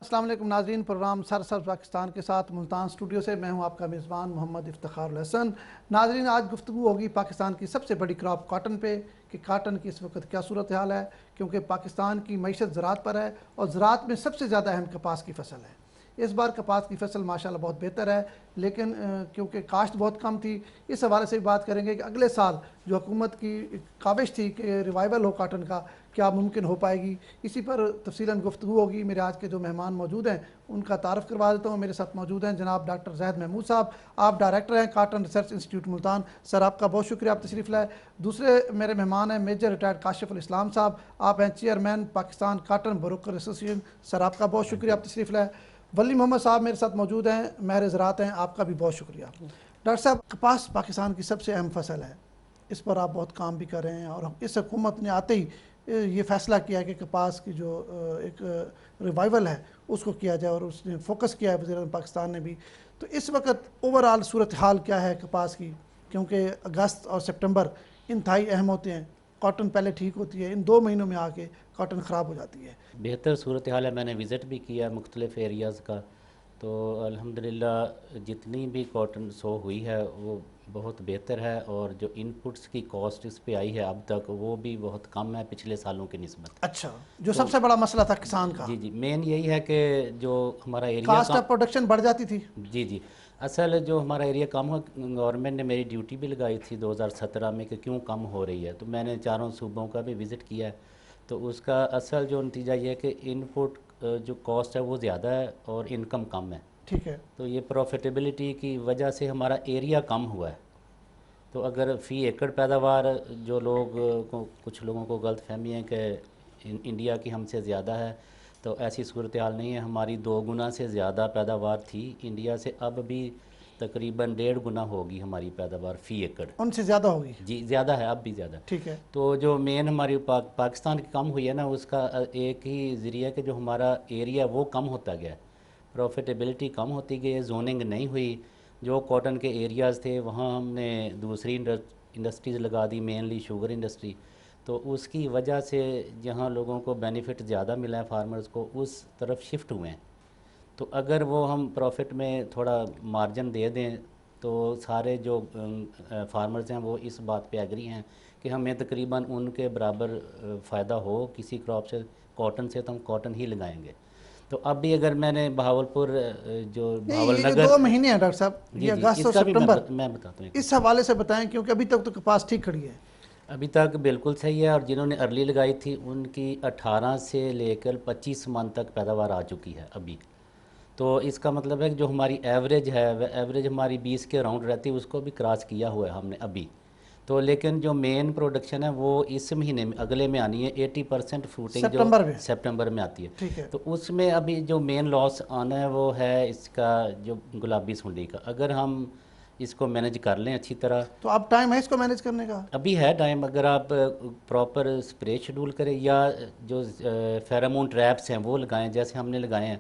अस्सलाम वालेकुम नाज़रीन। प्रोग्राम सरसब्ज़ पाकिस्तान के साथ मुल्तान स्टूडियो से मैं हूं आपका मेज़बान मोहम्मद इफ्तिखारुल हसन। नाज़रीन, आज गुफ्तगू होगी पाकिस्तान की सबसे बड़ी क्रॉप कॉटन पे कि कॉटन की इस वक्त क्या सूरत हाल है, क्योंकि पाकिस्तान की मईशत ज़राअत पर है और ज़राअत में सबसे ज़्यादा अहम कपास की फसल है। इस बार कपास की फसल माशाल्लाह बहुत बेहतर है, लेकिन क्योंकि काश्त बहुत कम थी, इस हवाले से भी बात करेंगे कि अगले साल जो हुकूमत की काविश थी कि रिवाइवल हो कॉटन का, क्या मुमकिन हो पाएगी। इसी पर तफसीलन गुफ्तगू होगी। मेरे आज के जो मेहमान मौजूद हैं उनका तारफ़ करवा देता हूँ। मेरे साथ मौजूद हैं जनाब डॉक्टर ज़ैद महमूद साहब, आप डायरेक्टर हैं cotton research institute Multan. Sir, आपका बहुत शुक्रिया, आप तशरीफ़ लाए। दूसरे मेरे मेहमान हैं मेजर रिटायर्ड काशिफ़ुल इस्लाम साहब, आप हैं chairman Pakistan cotton broker association. Sir, आपका बहुत शुक्रिया, आप तशरीफ़ लाए। वली मोहम्मद साहब मेरे साथ मौजूद हैं, माहिर ज़राअत हैं, आपका भी बहुत शुक्रिया। डॉक्टर साहब, कपास पाकिस्तान की सबसे अहम फसल है, इस पर आप बहुत काम भी कर रहे हैं और इस हुकूमत ने आते ही ये फ़ैसला किया कि कपास की जो एक रिवाइवल है उसको किया जाए और उसने फोकस किया है वज़ीर-ए-आज़म पाकिस्तान ने भी। तो इस वक्त ओवरऑल सूरत हाल क्या है कपास की, क्योंकि अगस्त और सितंबर इंतहाई अहम होते हैं। कॉटन पहले ठीक होती है, इन 2 महीनों में आके कॉटन ख़राब हो जाती है। बेहतर सूरत हाल है। मैंने विज़िट भी किया मुख्तलिफ़ एरियाज़ का, तो अल्हम्दुलिल्लाह जितनी भी कॉटन शो हुई है वो बहुत बेहतर है, और जो इनपुट्स की कॉस्ट इस पे आई है अब तक वो भी बहुत कम है पिछले सालों की निस्बत। अच्छा, जो तो सबसे बड़ा मसला था किसान का, जी जी, मेन यही है कि जो हमारा एरिया कास्ट का, ऑफ प्रोडक्शन बढ़ जाती थी। जी जी, असल जो हमारा एरिया कम हो, गवर्नमेंट ने मेरी ड्यूटी भी लगाई थी 2017 में कि क्यों कम हो रही है, तो मैंने चारों सूबों का भी विज़िट किया है। तो उसका असल जो नतीजा ये है कि इनपुट जो कॉस्ट है वो ज़्यादा है और इनकम कम है। ठीक है। तो ये प्रॉफिटेबिलिटी की वजह से हमारा एरिया कम हुआ है। तो अगर फ़ी एकड़ पैदावार, जो लोग को कुछ लोगों को गलत फहमी है कि इंडिया की हमसे ज़्यादा है, तो ऐसी सूरत हाल नहीं है। हमारी 2 गुना से ज़्यादा पैदावार थी इंडिया से, अब भी तकरीबन 1.5 गुना होगी हमारी पैदावार फ़ी एकड़। उनसे ज़्यादा होगी। जी ज़्यादा है, अब भी ज़्यादा। ठीक है। तो जो मेन हमारी पाकिस्तान की कम हुई है ना, उसका एक ही ज़रिया कि जो हमारा एरिया वो कम होता गया, प्रॉफिटेबिलिटी कम होती गई है, जोनिंग नहीं हुई। जो कॉटन के एरियाज़ थे वहाँ हमने दूसरी इंडस्ट्रीज़ लगा दी, मेनली शुगर इंडस्ट्री। तो उसकी वजह से जहाँ लोगों को बेनिफिट ज़्यादा मिला है, फार्मर्स को, उस तरफ शिफ्ट हुए हैं। तो अगर वो हम प्रॉफिट में थोड़ा मार्जिन दे दें तो सारे जो फार्मर्स हैं वो इस बात पे एग्री हैं कि हमें तकरीबन उनके बराबर फ़ायदा हो किसी क्रॉप से, कॉटन से, तो हम कॉटन ही लगाएंगे। तो अब भी अगर मैंने बहावलपुर जो नहीं, ये जो भावलनगर, 2 महीने हैं डॉक्टर साहब, जी ये जी, अगस्त और इसका भी सितंबर, मैं बताता हूँ एक इस मिनट। हवाले से बताएं, क्योंकि अभी तक तो कपास ठीक खड़ी है। अभी तक बिल्कुल सही है, और जिन्होंने अर्ली लगाई थी उनकी 18 से लेकर 25 मन तक पैदावार आ चुकी है अभी। तो इसका मतलब है कि जो हमारी एवरेज है वह एवरेज हमारी 20 के अराउंड रहती है, उसको भी क्रॉस किया हुआ है हमने अभी। तो लेकिन जो मेन प्रोडक्शन है वो इस महीने में, अगले में आनी है। 80% फ्रूटिंग जो सितंबर में। सितंबर में आती है। ठीक है। तो उसमें अभी जो मेन लॉस आना है वो है इसका, जो गुलाबी सुंडी का। अगर हम इसको मैनेज कर लें अच्छी तरह, तो अब टाइम है इसको मैनेज करने का। अभी है टाइम। अगर आप प्रॉपर स्प्रे शेड्यूल करें या जो फेरामोन ट्रैप्स हैं वो लगाएं जैसे हमने लगाए हैं,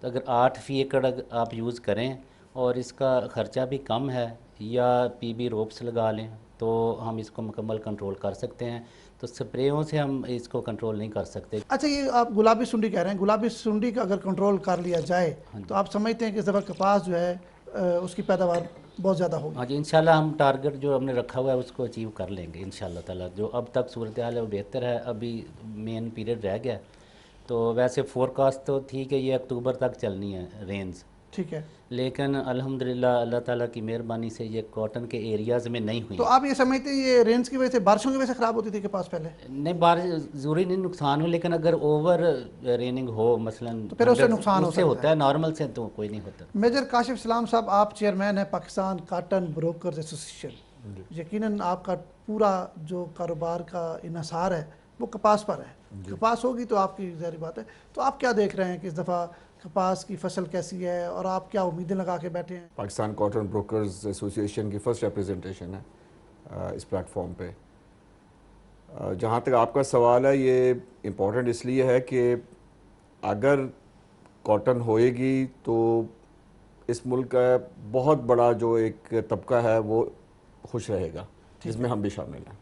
तो अगर 8 फी एकड़ आप यूज़ करें और इसका ख़र्चा भी कम है, या पीबी रोप्स लगा लें, तो हम इसको मुकम्मल कंट्रोल कर सकते हैं। तो स्प्रेयों से हम इसको कंट्रोल नहीं कर सकते। अच्छा, ये आप गुलाबी सुंडी कह रहे हैं, गुलाबी सुंडी का अगर कंट्रोल कर लिया जाए हाँ तो जी, आप समझते हैं कि इस दफ़ा कपास जो है उसकी पैदावार बहुत ज़्यादा होगी। हाँ जी, इंशाल्लाह हम टारगेट जो हमने रखा हुआ है उसको अचीव कर लेंगे इंशाल्लाह ताला। जो अब तक सूरत हाल है वो बेहतर है, अभी मेन पीरियड रह गया। तो वैसे फोरकास्ट तो थी कि ये अक्टूबर तक चलनी है रेंज, ठीक है। लेकिन अल्हम्दुलिल्लाह अल्लाह ताला की मेहरबानी से ये कॉटन के एरियाज़ में नहीं तो हुई। आप ये समझते हैं ये रेंज की वजह से, बारिशों की वजह से ख़राब होती थी कपास पहले, नहीं, बारिश ज़रूरी नहीं नुकसान हो, लेकिन अगर ओवर रेनिंग हो मसलन तो फिर उससे 100, नुकसान हो उससे सकता होता है। है, नॉर्मल से तो कोई नहीं होता। मेजर काशिफ इस्लाम साहब, आप चेयरमैन हैं पाकिस्तान कॉटन ब्रोकर्स एसोसिएशन। यकीनन आपका पूरा जो कारोबार का इन्हसार है वो कपास पर है। कपास होगी तो आपकी ज़ाहिर बात है। तो आप क्या देख रहे हैं कि इस दफ़ा कपास की फसल कैसी है और आप क्या उम्मीदें लगा के बैठे हैं? पाकिस्तान कॉटन ब्रोकर्स एसोसिएशन की फ़र्स्ट रिप्रेजेंटेशन है इस प्लेटफॉर्म पे। जहाँ तक आपका सवाल है, ये इम्पोर्टेंट इसलिए है कि अगर कॉटन होएगी तो इस मुल्क का बहुत बड़ा जो एक तबका है वो खुश रहेगा, जिसमें हम भी शामिल हैं।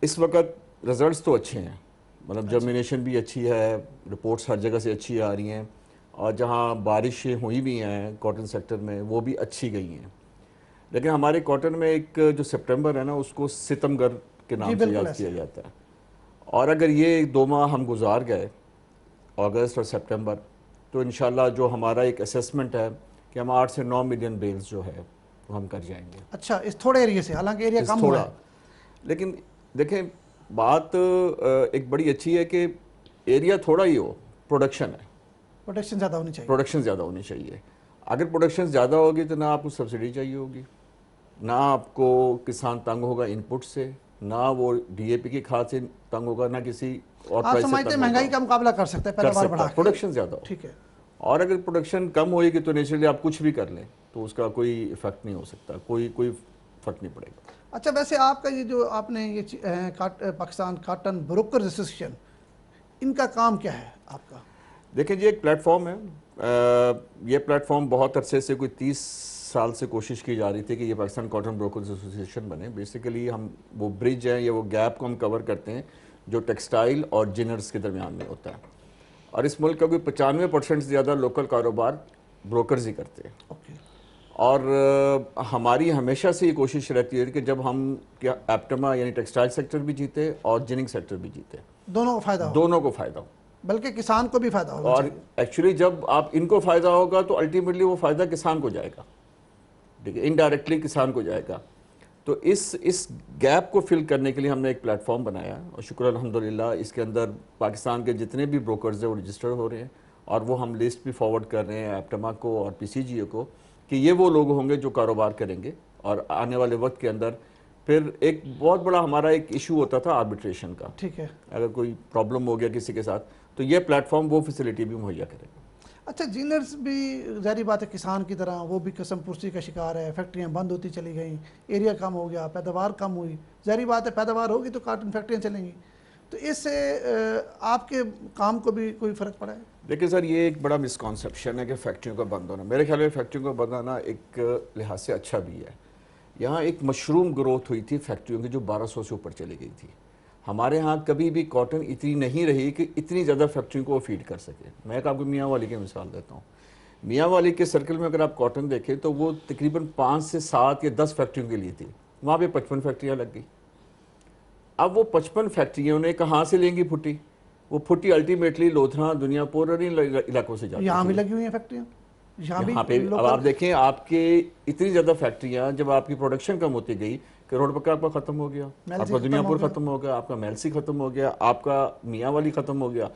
इस वक्त रिज़ल्ट्स तो अच्छे हैं, मतलब जर्मिनेशन भी अच्छी है, रिपोर्ट्स हर जगह से अच्छी आ रही हैं, और जहाँ बारिशें हुई भी हैं कॉटन सेक्टर में वो भी अच्छी गई हैं। लेकिन हमारे कॉटन में एक जो सितंबर है ना, उसको सितमगर के जी नाम से बिल्कुल याद ऐसे किया जाता है। और अगर ये 2 माह हम गुजार गए, अगस्त और सितंबर, तो इंशाल्लाह जो हमारा एक असेसमेंट है कि हम 8 से 9 मिलियन बेल्स जो है वो हम कर जाएंगे। अच्छा, इस थोड़े एरिया से, हालांकि एरिया इस कम हुआ थोड़ा, है। लेकिन देखें बात एक बड़ी अच्छी है कि एरिया थोड़ा ही हो, प्रोडक्शन है, प्रोटेक्शन ज़्यादा होनी चाहिए। प्रोडक्शन ज़्यादा होनी चाहिए। अगर प्रोडक्शन ज़्यादा होगी तो ना आपको सब्सिडी चाहिए होगी, ना आपको किसान तंग होगा इनपुट से, ना वो डीएपी की खाद से तंग होगा, ना किसी और आप प्राइस से समझते हैं तंग महंगाई होगा। का मुकाबला कर सकते हैं कर पैदावार सकता बढ़ा है, के। प्रोडक्शन ज़्यादा हो। ठीक है। और अगर प्रोडक्शन कम होएगी तो नेचुरली आप कुछ भी कर लें तो उसका कोई इफेक्ट नहीं हो सकता, कोई फर्क नहीं पड़ेगा। अच्छा, वैसे आपका ये जो आपने ये पाकिस्तान काटन ब्रोकर एसोसिएशन, इनका काम क्या है आपका? देखिए जी, एक प्लेटफॉर्म है। ये प्लेटफॉर्म बहुत अरसे से, कोई 30 साल से कोशिश की जा रही थी कि ये पाकिस्तान कॉटन ब्रोकर्स एसोसिएशन बने। बेसिकली हम वो ब्रिज हैं या वो गैप को हम कवर करते हैं जो टेक्सटाइल और जिनर्स के दरमियान में होता है। और इस मुल्क का कोई 95% से ज़्यादा लोकल कारोबार ब्रोकर्स ही करते हैं। ओके। और हमारी हमेशा से ये कोशिश रहती है कि जब हम क्या एप्टमा यानी टेक्सटाइल सेक्टर भी जीते और जिनिंग सेक्टर भी जीते, दोनों को फ़ायदा हो, दोनों को फ़ायदा हो। बल्कि किसान को भी फ़ायदा होगा। और एक्चुअली जब आप इनको फ़ायदा होगा तो अल्टीमेटली वो फ़ायदा किसान को जाएगा, ठीक है, इनडायरेक्टली किसान को जाएगा। तो इस गैप को फिल करने के लिए हमने एक प्लेटफॉर्म बनाया और शुक्र अल्हम्दुलिल्लाह इसके अंदर पाकिस्तान के जितने भी ब्रोकर्स हैं वो रजिस्टर हो रहे हैं, और वो हम लिस्ट भी फॉरवर्ड कर रहे हैं एप्टमा को और पीसीजीओ को कि ये वो लोग होंगे जो कारोबार करेंगे। और आने वाले वक्त के अंदर फिर एक बहुत बड़ा हमारा एक इशू होता था आर्बिट्रेशन का। ठीक है। अगर कोई प्रॉब्लम हो गया किसी के साथ तो ये प्लेटफॉर्म वो फैसिलिटी भी मुहैया करेगा। अच्छा, जीनर्स भी जारी बात है किसान की तरह वो भी कसम पुर्सी का शिकार है, फैक्ट्रियां बंद होती चली गई, एरिया कम हो गया, पैदावार कम हुई। जारी बात है पैदावार होगी तो कार्टन फैक्ट्रियां चलेंगी, तो इससे आपके काम को भी कोई फ़र्क पड़ा है? देखिए सर, ये एक बड़ा मिसकॉन्सेप्शन है कि फैक्ट्रियों का बंद होना। मेरे ख्याल में फैक्ट्रियों का बंद होना एक लिहाज से अच्छा भी है। यहाँ एक मशरूम ग्रोथ हुई थी फैक्ट्रियों की जो 1200 से ऊपर चली गई थी। हमारे यहाँ कभी भी कॉटन इतनी नहीं रही कि इतनी ज़्यादा फैक्ट्रियों को फीड कर सके। मैं एक आपको मियाँ वाली की मिसाल देता हूँ। मियाँ वाली के सर्कल में अगर आप कॉटन देखें तो वो तकरीबन 5 से 7 या 10 फैक्ट्रियों के लिए थी, वहाँ पे 55 फैक्ट्रियाँ लग गई। अब वो 55 फैक्ट्रियों ने कहाँ से लेंगी फुटी? वो फुटी अल्टीमेटली लोथरा, दुनियापुर और इन इलाकों से जाती यहाँ भी थी। लगी हुई हैं फैक्ट्रियाँ, यहाँ पे अब आप देखें, आपके इतनी ज़्यादा फैक्ट्रियाँ, जब आपकी प्रोडक्शन कम होती गई कि रोड पक्का आपका ख़त्म हो गया, आपका दुनियापुर ख़त्म हो गया, आपका मेलसी ख़त्म हो गया, आपका मियाँ वाली ख़त्म हो गया,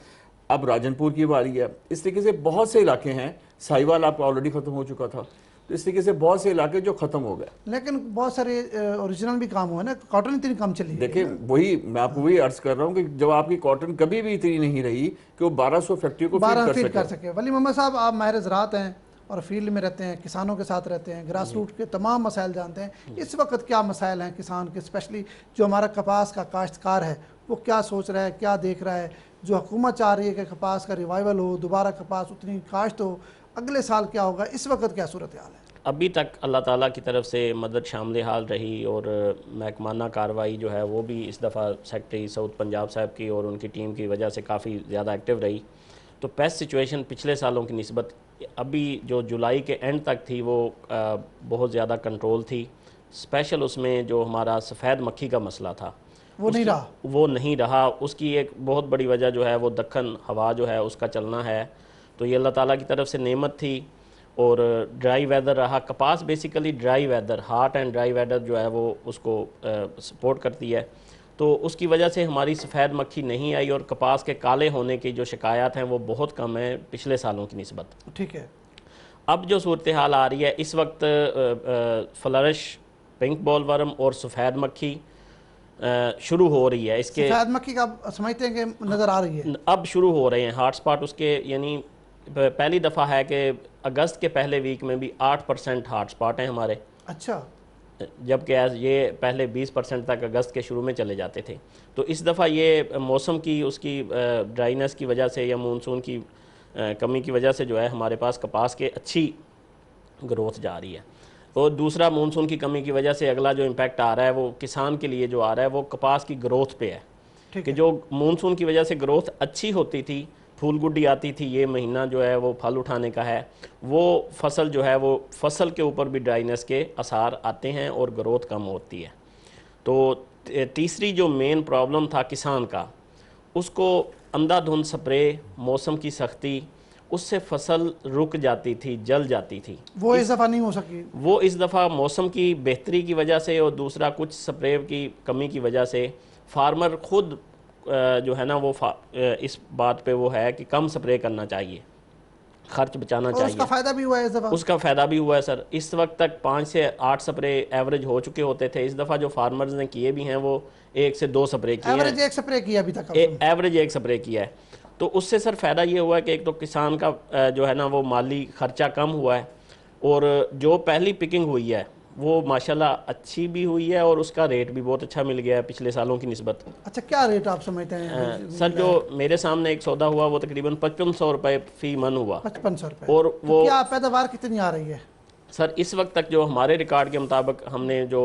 अब राजनपुर की बारी है। इस तरीके से बहुत से इलाके हैं, साहिवाल आपका ऑलरेडी ख़त्म हो चुका था। तो इस तरीके से बहुत से इलाके जो ख़त्म हो गए। लेकिन बहुत सारे ओरिजिनल भी काम हुआ ना, कॉटन इतनी कम चली है। देखिए वही मैं आपको वही अर्ज कर रहा हूँ कि जब आपकी कॉटन कभी भी इतनी नहीं रही कि वो 1200 फैक्ट्री को फीड कर सके। वली मोहम्मद साहब, आप माहिर ज़राअत हैं और फील्ड में रहते हैं, किसानों के साथ रहते हैं, ग्रास रूट के तमाम मसाइल जानते हैं। इस वक्त क्या मसाइल हैं किसान के, स्पेशली जो हमारा कपास का काश्तकार है वो क्या सोच रहा है, क्या देख रहा है? जो हुकूमत चाह रही है कि कपास का रिवाइवल हो, दोबारा कपास उतनी काश्त हो, अगले साल क्या होगा, इस वक्त क्या सूरत हाल है? अभी तक अल्लाह ताला की तरफ से मदद शामिल हाल रही और महकमाना कार्रवाई जो है वो भी इस दफ़ा सेक्रेटरी साउथ पंजाब साहब की और उनकी टीम की वजह से काफ़ी ज़्यादा एक्टिव रही। तो पेस्ट सिचुएशन पिछले सालों की निस्बत अभी जो जुलाई के एंड तक थी वो बहुत ज़्यादा कंट्रोल थी। स्पेशल उसमें जो हमारा सफ़ेद मक्खी का मसला था वो नहीं रहा। उसकी एक बहुत बड़ी वजह जो है वो दक्कन हवा जो है उसका चलना है। तो ये अल्लाह ताला की तरफ से नेमत थी और ड्राई वेदर रहा। कपास basically dry weather, hot and dry weather जो है वो उसको सपोर्ट करती है। तो उसकी वजह से हमारी सफ़ेद मक्खी नहीं आई और कपास के काले होने की जो शिकायत हैं वो बहुत कम है पिछले सालों की निस्बत। ठीक है। अब जो सूरत हाल आ रही है इस वक्त फ्लरिश, पिंक बॉलवर्म और सफ़ेद मक्खी शुरू हो रही है। इसके सफ़ेद मक्खी का समझते हैं कि नज़र आ रही है, अब शुरू हो रहे हैं हॉटस्पॉट उसके। यानी पहली दफ़ा है कि अगस्त के पहले वीक में भी 8% हॉटस्पॉट हैं हमारे। अच्छा। जबकि ये पहले 20% तक अगस्त के शुरू में चले जाते थे। तो इस दफ़ा ये मौसम की उसकी ड्राइनेस की वजह से या मानसून की कमी की वजह से जो है हमारे पास कपास के अच्छी ग्रोथ जा रही है। और दूसरा, मानसून की कमी की वजह से अगला जो इम्पैक्ट आ रहा है वो किसान के लिए जो आ रहा है वो कपास की ग्रोथ पे है। कि जो मानसून की वजह से ग्रोथ अच्छी होती थी, फूल गुड्डी आती थी, ये महीना जो है वो फल उठाने का है, वो फसल जो है वो फसल के ऊपर भी ड्राइनेस के असर आते हैं और ग्रोथ कम होती है। तो तीसरी जो मेन प्रॉब्लम था किसान का, उसको अंधाधुंध स्प्रे, मौसम की सख्ती, उससे फसल रुक जाती थी, जल जाती थी। वो इस दफ़ा नहीं हो सकी। वो इस दफ़ा मौसम की बेहतरी की वजह से और दूसरा कुछ स्प्रे की कमी की वजह से फार्मर खुद जो है ना वो इस बात पे वो है कि कम स्प्रे करना चाहिए, खर्च बचाना और चाहिए। उसका फ़ायदा भी हुआ है इस दफ़ा। उसका फ़ायदा भी हुआ है सर। इस वक्त तक 5 से 8 स्प्रे एवरेज हो चुके होते थे, इस दफ़ा जो फार्मर्स ने किए भी हैं वो 1 से 2 स्प्रे किए हैं। एवरेज 1 स्प्रे किया अभी तक। एवरेज 1 स्प्रे किया है। तो उससे सर फ़ायदा ये हुआ है कि एक तो किसान का जो है ना वो माली खर्चा कम हुआ है, और जो पहली पिकिंग हुई है वो माशाल्लाह अच्छी भी हुई है और उसका रेट भी बहुत अच्छा मिल गया है पिछले सालों की निस्बत। अच्छा, क्या रेट आप समझते हैं? सर जो मेरे सामने एक सौदा हुआ वो तकरीबन 5500 रुपये फ़ी मन हुआ। 5500 रुपये। और तो वो क्या पैदावार कितनी आ रही है? सर इस वक्त तक जो हमारे रिकॉर्ड के मुताबिक हमने जो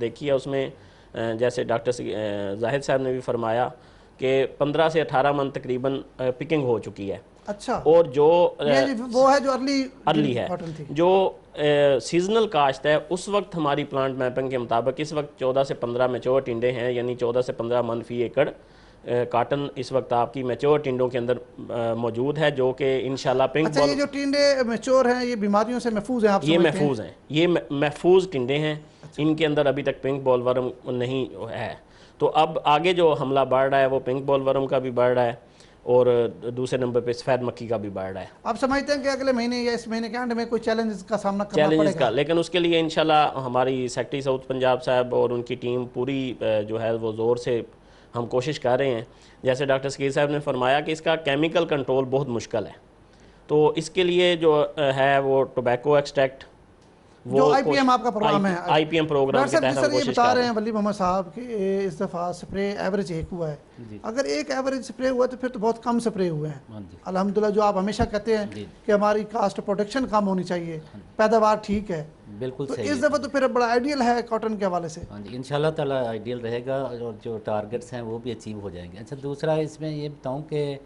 देखी है उसमें जैसे डॉक्टर जाहिद साहब ने भी फरमाया कि 15 से 18 मन तकरीबन पिकिंग हो चुकी है। अच्छा। और जो वो है जो अर्ली है, कॉटन थी। जो सीजनल काश्त है उस वक्त हमारी प्लांट मैपिंग के मुताबिक इस वक्त 14 से 15 मैच्योर टिंडे हैं, यानी 14 से 15 मन फी एकड़ काटन इस वक्त आपकी मैच्योर टिंडों के अंदर मौजूद है, जो कि इंशाल्लाह पिंक अच्छा, ये जो टिंडे मैच्योर हैं ये बीमारियों से महफूज हैं, आप ये समझते महफूज हैं, ये महफूज टिंडे हैं। इनके अंदर अभी तक पिंक बॉलवर्म नहीं है। तो अब आगे जो हमला बढ़ रहा है वो पिंक बॉलवर्म का भी बढ़ रहा है और दूसरे नंबर पे सफ़ेद मक्खी का भी बढ़ रहा है। आप समझते हैं कि अगले महीने या इस महीने के एंड में कोई चैलेंजेस का सामना करना चैलेंजेस पड़ेगा? का, लेकिन उसके लिए इंशाल्लाह हमारी सेक्रेटरी साउथ पंजाब साहब और उनकी टीम पूरी जो है वो ज़ोर से हम कोशिश कर रहे हैं। जैसे डॉक्टर सकीर साहब ने फरमाया कि इसका केमिकल कंट्रोल बहुत मुश्किल है, तो इसके लिए जो है वो टोबैको एक्सट्रैक्ट, जो आईपीएम आपका प्रोग्राम है, आईपीएम प्रोग्राम के तहत हम ये कोशिश बता कर रहे रहे हैं हैं। वली मोहम्मद साहब कि इस दफ़ा स्प्रे एवरेज 1 हुआ है। अगर एक एवरेज स्प्रे हुआ तो फिर तो बहुत कम स्प्रे हुए हैं। अल्हम्दुलिल्लाह, जो आप हमेशा कहते हैं कि हमारी कास्ट प्रोटेक्शन कम होनी चाहिए, पैदावार ठीक है, बिल्कुल तो सही इस दफ़ा तो फिर बड़ा आइडियल है कॉटन के हवाले से। हाँ जी, इंशाल्लाह ताला आइडियल रहेगा और जो टारगेट्स हैं वो भी अचीव हो जाएंगे। अच्छा, दूसरा इसमें ये बताऊं कि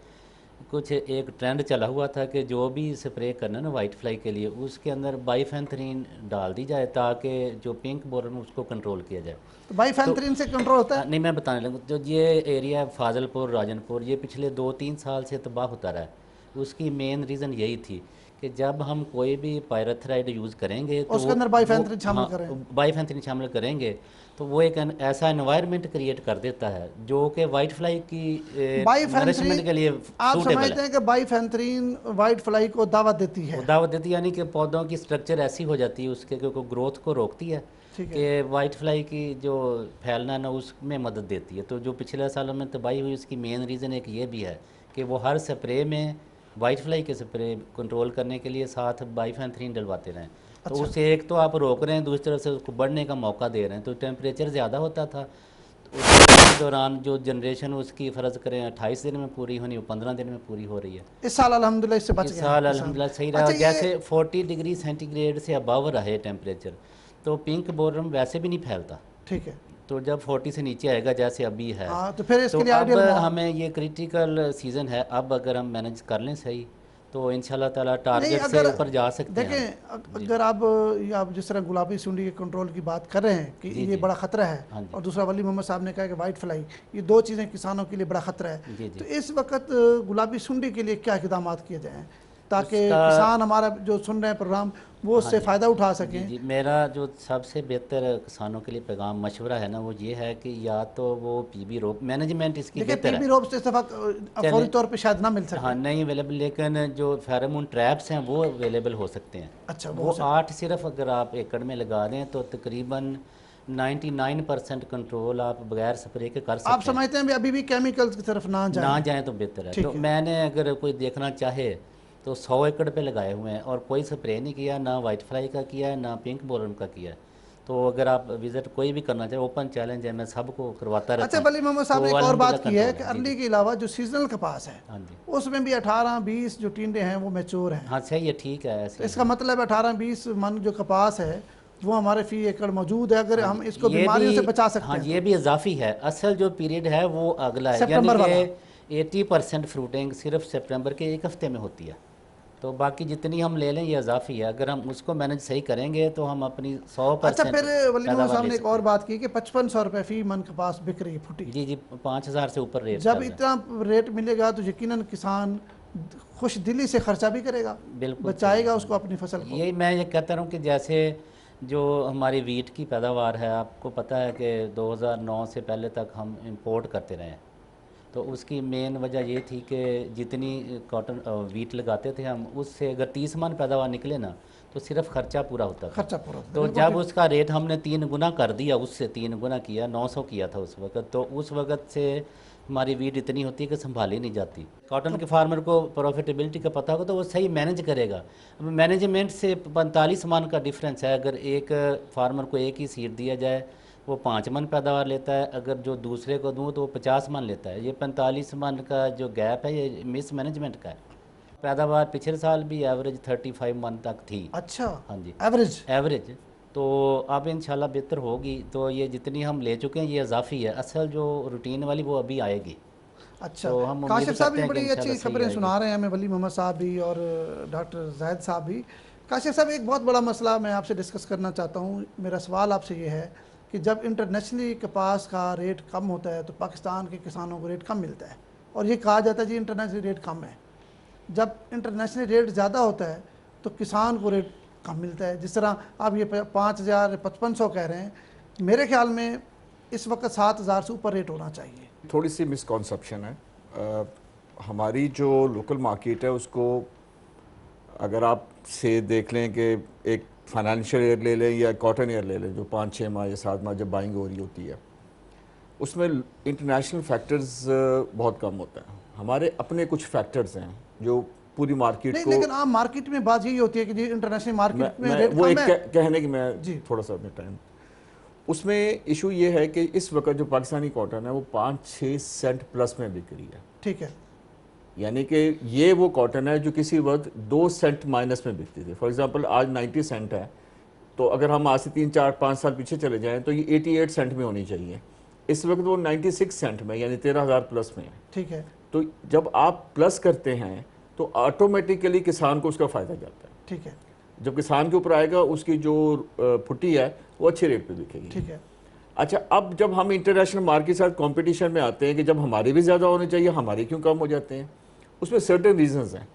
कुछ एक ट्रेंड चला हुआ था कि जो भी स्प्रे करना ना वाइट फ्लाई के लिए उसके अंदर बाइफेंथ्रीन डाल दी जाए ताकि जो पिंक बोरन उसको कंट्रोल किया जाए। तो बाइफेंथ्रीन से कंट्रोल होता है? नहीं, मैं बताने लगा, जो ये एरिया है फाजलपुर राजनपुर, ये पिछले 2-3 साल से तबाह होता रहा है। उसकी मेन रीज़न यही थी कि जब हम कोई भी पायरेथ्राइड यूज़ करेंगे तो उसके अंदर बाइफेंथ्रीन शामिल करें, बाइफेंथ्रीन शामिल करेंगे तो वो एक ऐसा एनवायरनमेंट क्रिएट कर देता है जो कि वाइट फ्लाई की नरिशमेंट के लिए आप सूटेबल समझते हैं कि बाइफेंथ्रीन वाइट फ्लाई को दावत देती है? वो दावत देती है, यानी कि पौधों की स्ट्रक्चर ऐसी हो जाती है उसके कि ग्रोथ को रोकती है कि वाइट फ्लाई की जो फैलना ना उसमें मदद देती है। तो जो पिछले सालों में तबाही हुई उसकी मेन रीज़न एक ये भी है कि वो हर स्प्रे में वाइट फ्लाई के स्प्रे कंट्रोल करने के लिए साथ बाइफेंथ्रीन डलवाते रहें। तो उसे एक तो आप रोक रहे हैं, दूसरी तरफ से उसको बढ़ने का मौका दे रहे हैं। तो टेम्परेचर ज़्यादा होता था तो उस दौरान जो जनरेशन उसकी फ़र्ज़ करें 28 दिन में पूरी होनी, वो 15 दिन में पूरी हो रही है। इस साल अल्हम्दुलिल्लाह इससे बच गए। इस साल अल्हम्दुलिल्लाह सही रहा। जैसे 40 डिग्री सेंटीग्रेड से अबव रहे टेम्परेचर तो पिंक बोरम वैसे भी नहीं फैलता। ठीक है, तो जब 40 से नीचे आएगा जैसे अभी है, तो फिर इसके लिए अब हमें ये क्रिटिकल सीज़न है, अब अगर हम मैनेज कर लें सही तो इंशाल्लाह ताला टारगेट से ऊपर जा सकते हैं। देखें, अगर आप जिस तरह गुलाबी सुंडी के कंट्रोल की बात कर रहे हैं कि ये बड़ा ख़तरा है, और दूसरा वली मोहम्मद साहब ने कहा कि वाइट फ्लाई, ये दो चीज़ें किसानों के लिए बड़ा ख़तरा है। तो इस वक्त गुलाबी सुंडी के लिए क्या इक़दाम किए जाएँ ताकि किसान हमारा जो सुन रहे हैं प्रोग्राम वो उससे फ़ायदा उठा सकें? जी, मेरा जो सबसे बेहतर किसानों के लिए पैगाम मशवरा है ना वो ये है कि या तो वो पीबी रोप मैनेजमेंट इसकी बेहतर है। पीबी रोप से फौरी तौर पे शायद ना मिल सके। हाँ, नहीं अवेलेबल, लेकिन जो फेरोमोन ट्रैप्स हैं वो अवेलेबल हो सकते हैं। अच्छा, वो 8 सिर्फ अगर आप एकड़ में लगा दें तो तकरीबन 99% कंट्रोल आप बगैर स्प्रे के कर सकते हैं। आप समझते हैं अभी भी केमिकल्स की तरफ ना जाएं तो बेहतर है। तो मैंने अगर कोई देखना चाहे तो 100 एकड़ पे लगाए हुए हैं और कोई स्प्रे नहीं किया, ना वाइट फ्लाई का किया है ना पिंक बोरन का किया है। तो अगर आप विजिट कोई भी करना चाहे, ओपन चैलेंज है, मैं सबको करवाता रहता हूं। अच्छा, वली मोहम्मद साहब ने एक और बात की है कि अर्ली के अलावा जो सीजनल कपास है उसमें भी 18-20 जो टिंडे हैं वो मैच्योर हैं। हाँ सही है, ठीक है। तो इसका मतलब 18-20 मन जो कपास है वो हमारे फी एकड़ मौजूद है, अगर हम इसको ये बीमारियों भी, से बचा सकते हाँ हैं ये भी इजाफी है। असल जो पीरियड है वो अगला है, यानी सितंबर वाला। कि 80% फ्रूटिंग सिर्फ सितंबर के एक हफ्ते में होती है। तो बाकी जितनी हम ले लें ये इजाफी है। अगर हम उसको मैनेज सही करेंगे तो हम अपनी 100% अच्छा, फिर वली मोहम्मद पैदावार साहब ले ने एक सकते और हैं। बात की कि 5500 रुपये फ़ी मन कपास बिक रही है फुटी। जी जी, 5000 से ऊपर रेट जब चल रहा है। इतना रेट मिलेगा तो यकीनन किसान खुश दिली से खर्चा भी करेगा, बिल्कुल बचाएगा सही, उसको अपनी फसल को। यही मैं ये कहता हूँ कि जैसे जो हमारी वीट की पैदावार है, आपको पता है कि 2009 से पहले तक हम इंपोर्ट करते रहे हैं। तो उसकी मेन वजह ये थी कि जितनी कॉटन वीट लगाते थे हम, उससे अगर 30 मन पैदावार निकले ना तो सिर्फ खर्चा पूरा होता था। खर्चा पूरा होता है, तो बिल्कुल जब ठीक। उसका रेट हमने 3 गुना कर दिया, उससे 3 गुना किया, 900 किया था उस वक्त, तो उस वक्त से हमारी वीट इतनी होती है कि संभाली नहीं जाती। कॉटन के फार्मर को प्रॉफिटेबिलिटी का पता होगा तो वो सही मैनेज करेगा। अब मैनेजमेंट से 45 मन का डिफरेंस है। अगर एक फार्मर को एक ही सीड दिया जाए वो 5 मन पैदावार लेता है, अगर जो दूसरे को दूँ तो वो 50 मन लेता है। ये 45 मन का जो गैप है ये मिस मैनेजमेंट का है। पैदावार पिछले साल भी एवरेज 35 मन तक थी। अच्छा, हाँ जी, एवरेज। एवरेज। तो अब इंशाल्लाह बेहतर होगी। तो ये जितनी हम ले चुके हैं ये इजाफी है, असल जो रूटीन वाली वो अभी आएगी। अच्छा, तो हम उम्मीद काशिफ साहब करते भी हैं कि बड़ी अच्छी इंशाल्लाह सही खबरें आएगी। सुना रहे हैं हमें, वली मोहम्मद साहब भी और डॉक्टर जाहिद साहब भी। काशिफ साहब, एक बहुत बड़ा मसला मैं आपसे डिस्कस करना चाहता हूँ। मेरा सवाल आपसे ये है कि जब इंटरनेशनली कपास का रेट कम होता है तो पाकिस्तान के किसानों को रेट कम मिलता है, और ये कहा जाता है जी इंटरनेशनल रेट कम है। जब इंटरनेशनल रेट ज़्यादा होता है तो किसान को रेट कम मिलता है। जिस तरह आप ये 5000 5500 कह रहे हैं, मेरे ख्याल में इस वक्त 7000 से ऊपर रेट होना चाहिए। थोड़ी सी मिसकॉन्सेप्शन है। हमारी जो लोकल मार्केट है उसको अगर आप से देख लें कि एक फाइनेंशियल ईयर ले लें या कॉटन ईयर ले लें, जो 5-6 माह या 7 माह जब बाइंग हो रही होती है, उसमें इंटरनेशनल फैक्टर्स बहुत कम होता है। हमारे अपने कुछ फैक्टर्स हैं जो पूरी मार्केट नहीं, को, लेकिन आम मार्केट में बात यही होती है कि जी इंटरनेशनल मार्केट में रेट वो कम एक है। कहने की मैं जी। थोड़ा सा अपने टाइम, उसमें इशू ये है कि इस वक्त जो पाकिस्तानी कॉटन है वो 5-6 सेंट प्लस में बिक रही है। ठीक है, यानी कि ये वो कॉटन है जो किसी वक्त 2 सेंट माइनस में बिकती थी। फॉर एग्जांपल आज 90 सेंट है, तो अगर हम आज से 3-4-5 साल पीछे चले जाएं तो ये 88 सेंट में होनी चाहिए। इस वक्त वो 96 सेंट में, यानी 13,000 प्लस में है। ठीक है, तो जब आप प्लस करते हैं तो ऑटोमेटिकली किसान को उसका फ़ायदा जाता है। ठीक है, जब किसान के ऊपर आएगा उसकी जो फुटी है वो अच्छे रेट पे बिकेगी। ठीक है। अच्छा, अब जब हम इंटरनेशनल मार्केट के साथ कंपटीशन में आते हैं कि जब हमारे भी ज़्यादा होने चाहिए, हमारे क्यों कम हो जाते हैं, उसमें सर्टेन रीजंस हैं।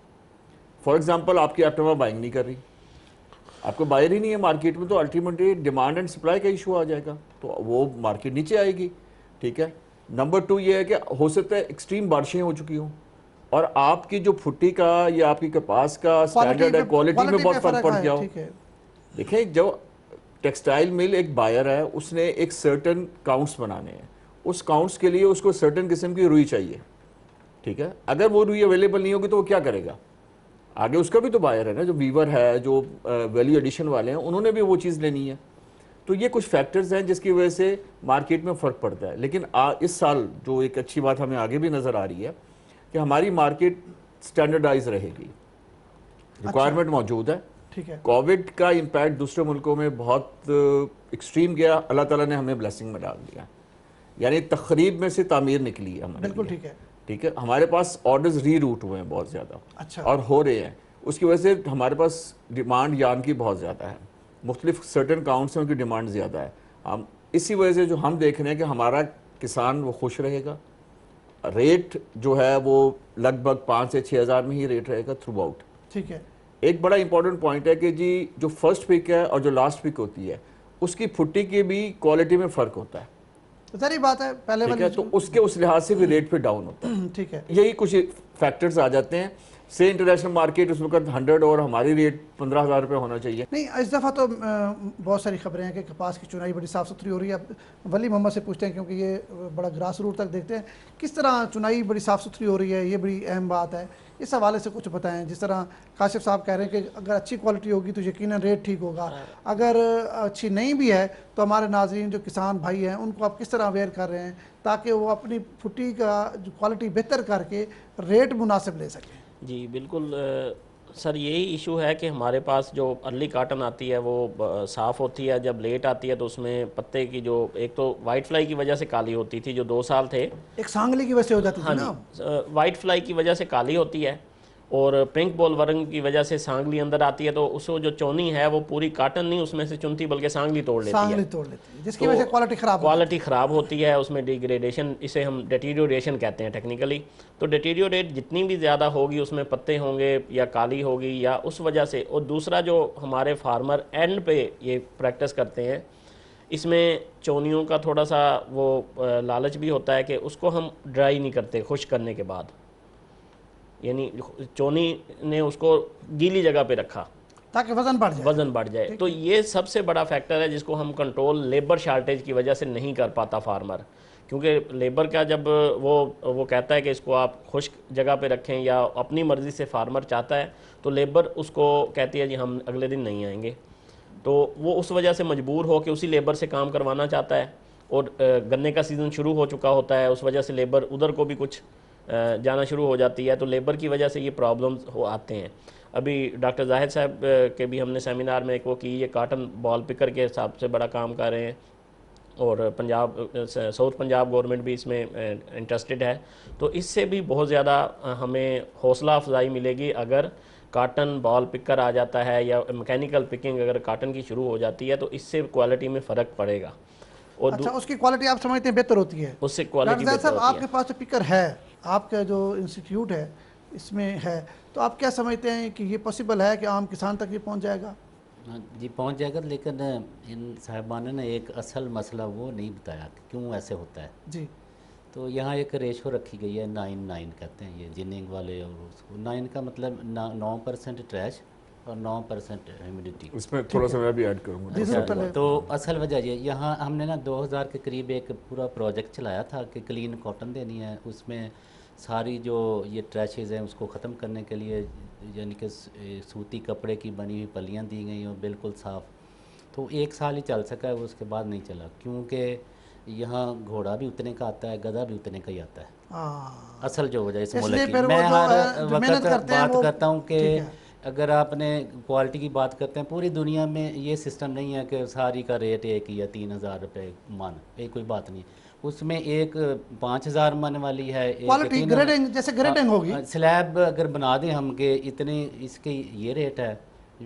फॉर एग्जांपल, आपकी एप्टमा बाइंग नहीं कर रही, आपको बायर ही नहीं है मार्केट में, तो अल्टीमेटली डिमांड एंड सप्लाई का इशू आ जाएगा, तो वो मार्केट नीचे आएगी। ठीक है। नंबर 2 ये है कि हो सकता है एक्सट्रीम बारिशें हो चुकी हों और आपकी जो फुट्टी का या आपकी कपास का स्टैंडर्ड है, क्वालिटी में बहुत फर्क पड़ गया हो। ठीक है, देखें, जो टेक्सटाइल मिल एक बायर है, उसने एक सर्टन काउंट्स बनाने हैं, उस काउंट्स के लिए उसको सर्टन किस्म की रुई चाहिए। ठीक है। अगर वो रुई अवेलेबल नहीं होगी तो वो क्या करेगा, आगे उसका भी तो बायर है ना, जो वीवर है, जो वैल्यू एडिशन वाले हैं, उन्होंने भी वो चीज़ लेनी है। तो ये कुछ फैक्टर्स हैं जिसकी वजह से मार्केट में फ़र्क पड़ता है। लेकिन इस साल जो एक अच्छी बात हमें आगे भी नज़र आ रही है कि हमारी मार्केट स्टैंडर्डाइज रहेगी, रिक्वायरमेंट मौजूद है। ठीक है, कोविड का इम्पैक्ट दूसरे मुल्कों में बहुत एक्सट्रीम गया, अल्लाह ताला ने हमें ब्लेसिंग में डाल दिया, यानी तकरीब में से तामीर निकली है हमारे बिल्कुल लिए। ठीक है। ठीक है। हमारे पास ऑर्डर्स री रूट हुए हैं बहुत ज़्यादा, अच्छा, और हो रहे हैं। उसकी वजह से हमारे पास डिमांड यान की बहुत ज़्यादा है, मुख्तलिफ सर्टन काउंट्स में उनकी डिमांड ज़्यादा है। हम इसी वजह से जो हम देख रहे हैं कि हमारा किसान वो खुश रहेगा, रेट जो है वो लगभग 5 से 6 हज़ार में ही रेट रहेगा थ्रू आउट। ठीक है। एक बड़ा इंपॉर्टेंट पॉइंट है कि जी जो फर्स्ट पिक है और जो लास्ट पिक होती है उसकी फुट्टी की भी क्वालिटी में फ़र्क होता है। तो सारी बात है पहले ठीक है। वाली। तो उसके उस लिहाज से भी रेट पे डाउन होता है। ठीक है, यही कुछ फैक्टर्स आ जाते हैं। से इंटरनेशनल मार्केट उस वक्त 100 और हमारी रेट 15,000 रुपये होना चाहिए। नहीं, इस दफ़ा तो बहुत सारी खबरें हैं कि कपास की चुनाई बड़ी साफ़ सुथरी हो रही है। अब वली मोहम्मद से पूछते हैं, क्योंकि ये बड़ा ग्रास रूट तक देखते हैं, किस तरह चुनाई बड़ी साफ़ सुथरी हो रही है, ये बड़ी अहम बात है। इस हवाले से कुछ बताएं। जिस तरह काशिफ साहब कह रहे हैं कि अगर अच्छी क्वालिटी होगी तो यकीनन रेट ठीक होगा, अगर अच्छी नहीं भी है तो हमारे नाज़रीन जो किसान भाई हैं उनको आप किस तरह अवेयर कर रहे हैं ताकि वो अपनी फुट्टी का जो क्वालिटी बेहतर करके रेट मुनासिब ले सकें। जी बिल्कुल, सर यही इशू है कि हमारे पास जो अर्ली काटन आती है वो साफ़ होती है, जब लेट आती है तो उसमें पत्ते की जो एक तो वाइट फ्लाई की वजह से काली होती थी, जो 2 साल थे। एक सांगली की वजह से हो जाती हाँ थी ना। जी, वाइट फ्लाई की वजह से काली होती है, और पिंक बॉल वर्म की वजह से सांगली अंदर आती है, तो उसको जो चोनी है वो पूरी काटन नहीं उसमें से चुनती बल्कि सांगली तोड़ लेती सांगली है, तोड़ लेती है, जिसकी वजह से क्वालिटी ख़राब होती है, उसमें डिग्रेडेशन, इसे हम डेटीरियोरेशन कहते हैं टेक्निकली। तो डेटीरियोरेट जितनी भी ज़्यादा होगी उसमें पत्ते होंगे या काली होगी या उस वजह से। और दूसरा जो हमारे फार्मर एंड पे ये प्रैक्टिस करते हैं, इसमें चोनियों का थोड़ा सा वो लालच भी होता है कि उसको हम ड्राई नहीं करते खुश्क करने के बाद, यानी चोनी ने उसको गीली जगह पे रखा ताकि वजन बढ़ जाए। तो ये सबसे बड़ा फैक्टर है जिसको हम कंट्रोल लेबर शार्टेज की वजह से नहीं कर पाता फार्मर, क्योंकि लेबर का जब वो कहता है कि इसको आप खुश्क जगह पे रखें या अपनी मर्ज़ी से फार्मर चाहता है, तो लेबर उसको कहती है जी हम अगले दिन नहीं आएंगे, तो वो उस वजह से मजबूर हो कि उसी लेबर से काम करवाना चाहता है। और गन्ने का सीज़न शुरू हो चुका होता है, उस वजह से लेबर उधर को भी कुछ जाना शुरू हो जाती है, तो लेबर की वजह से ये प्रॉब्लम्स हो आते हैं। अभी डॉक्टर जाहिद साहब के भी हमने सेमिनार में एक वो की, ये काटन बॉल पिकर के हिसाब से बड़ा काम कर रहे हैं, और साउथ पंजाब गवर्नमेंट भी इसमें इंटरेस्टेड है। तो इससे भी बहुत ज़्यादा हमें हौसला अफजाई मिलेगी अगर काटन बॉल पिकर आ जाता है, या मैकेनिकल पिकिंग अगर काटन की शुरू हो जाती है, तो इससे क्वालिटी में फ़र्क पड़ेगा। और अच्छा, उसकी क्वालिटी आप समझते हैं बेहतर होती है? उससे क्वालिटी डॉक्टर साहब, आपके पास जो पिकर है, आपका जो इंस्टीट्यूट है इसमें है, तो आप क्या समझते हैं कि ये पॉसिबल है कि आम किसान तक ये पहुंच जाएगा? हाँ जी, पहुंच जाएगा, लेकिन इन साहबान ने एक असल मसला वो नहीं बताया कि क्यों ऐसे होता है जी। तो यहाँ एक रेशो रखी गई है 9-9 कहते हैं ये जिनिंग वाले, और उसको 9 का मतलब 9% ट्रैश और 9% ह्यूमिडिटी। इसमें थोड़ा सा मैं भी ऐड करूँगा। अच्छा, तो असल वजह ये यहाँ हमने ना 2000 के करीब एक पूरा प्रोजेक्ट चलाया था कि क्लीन कॉटन देनी है, उसमें सारी जो ये ट्रैशेज़ हैं उसको ख़त्म करने के लिए यानी कि सूती कपड़े की बनी हुई पलियाँ दी गई और बिल्कुल साफ़। तो 1 साल ही चल सका है, उसके बाद नहीं चला, क्योंकि यहाँ घोड़ा भी उतने का आता है, गधा भी उतने का ही आता है। असल जो वजह इस मुल्क की, मैं हर वक्त बात करता हूँ कि अगर आपने क्वालिटी की बात करते हैं, पूरी दुनिया में ये सिस्टम नहीं है कि सारी का रेट एक ही है 3000 रुपये मन, ये कोई बात नहीं। उसमें एक 5000 मन वाली है, क्वालिटी ग्रेडिंग, जैसे ग्रेडिंग होगी। स्लैब अगर बना दें हम कि इतने इसके ये रेट है,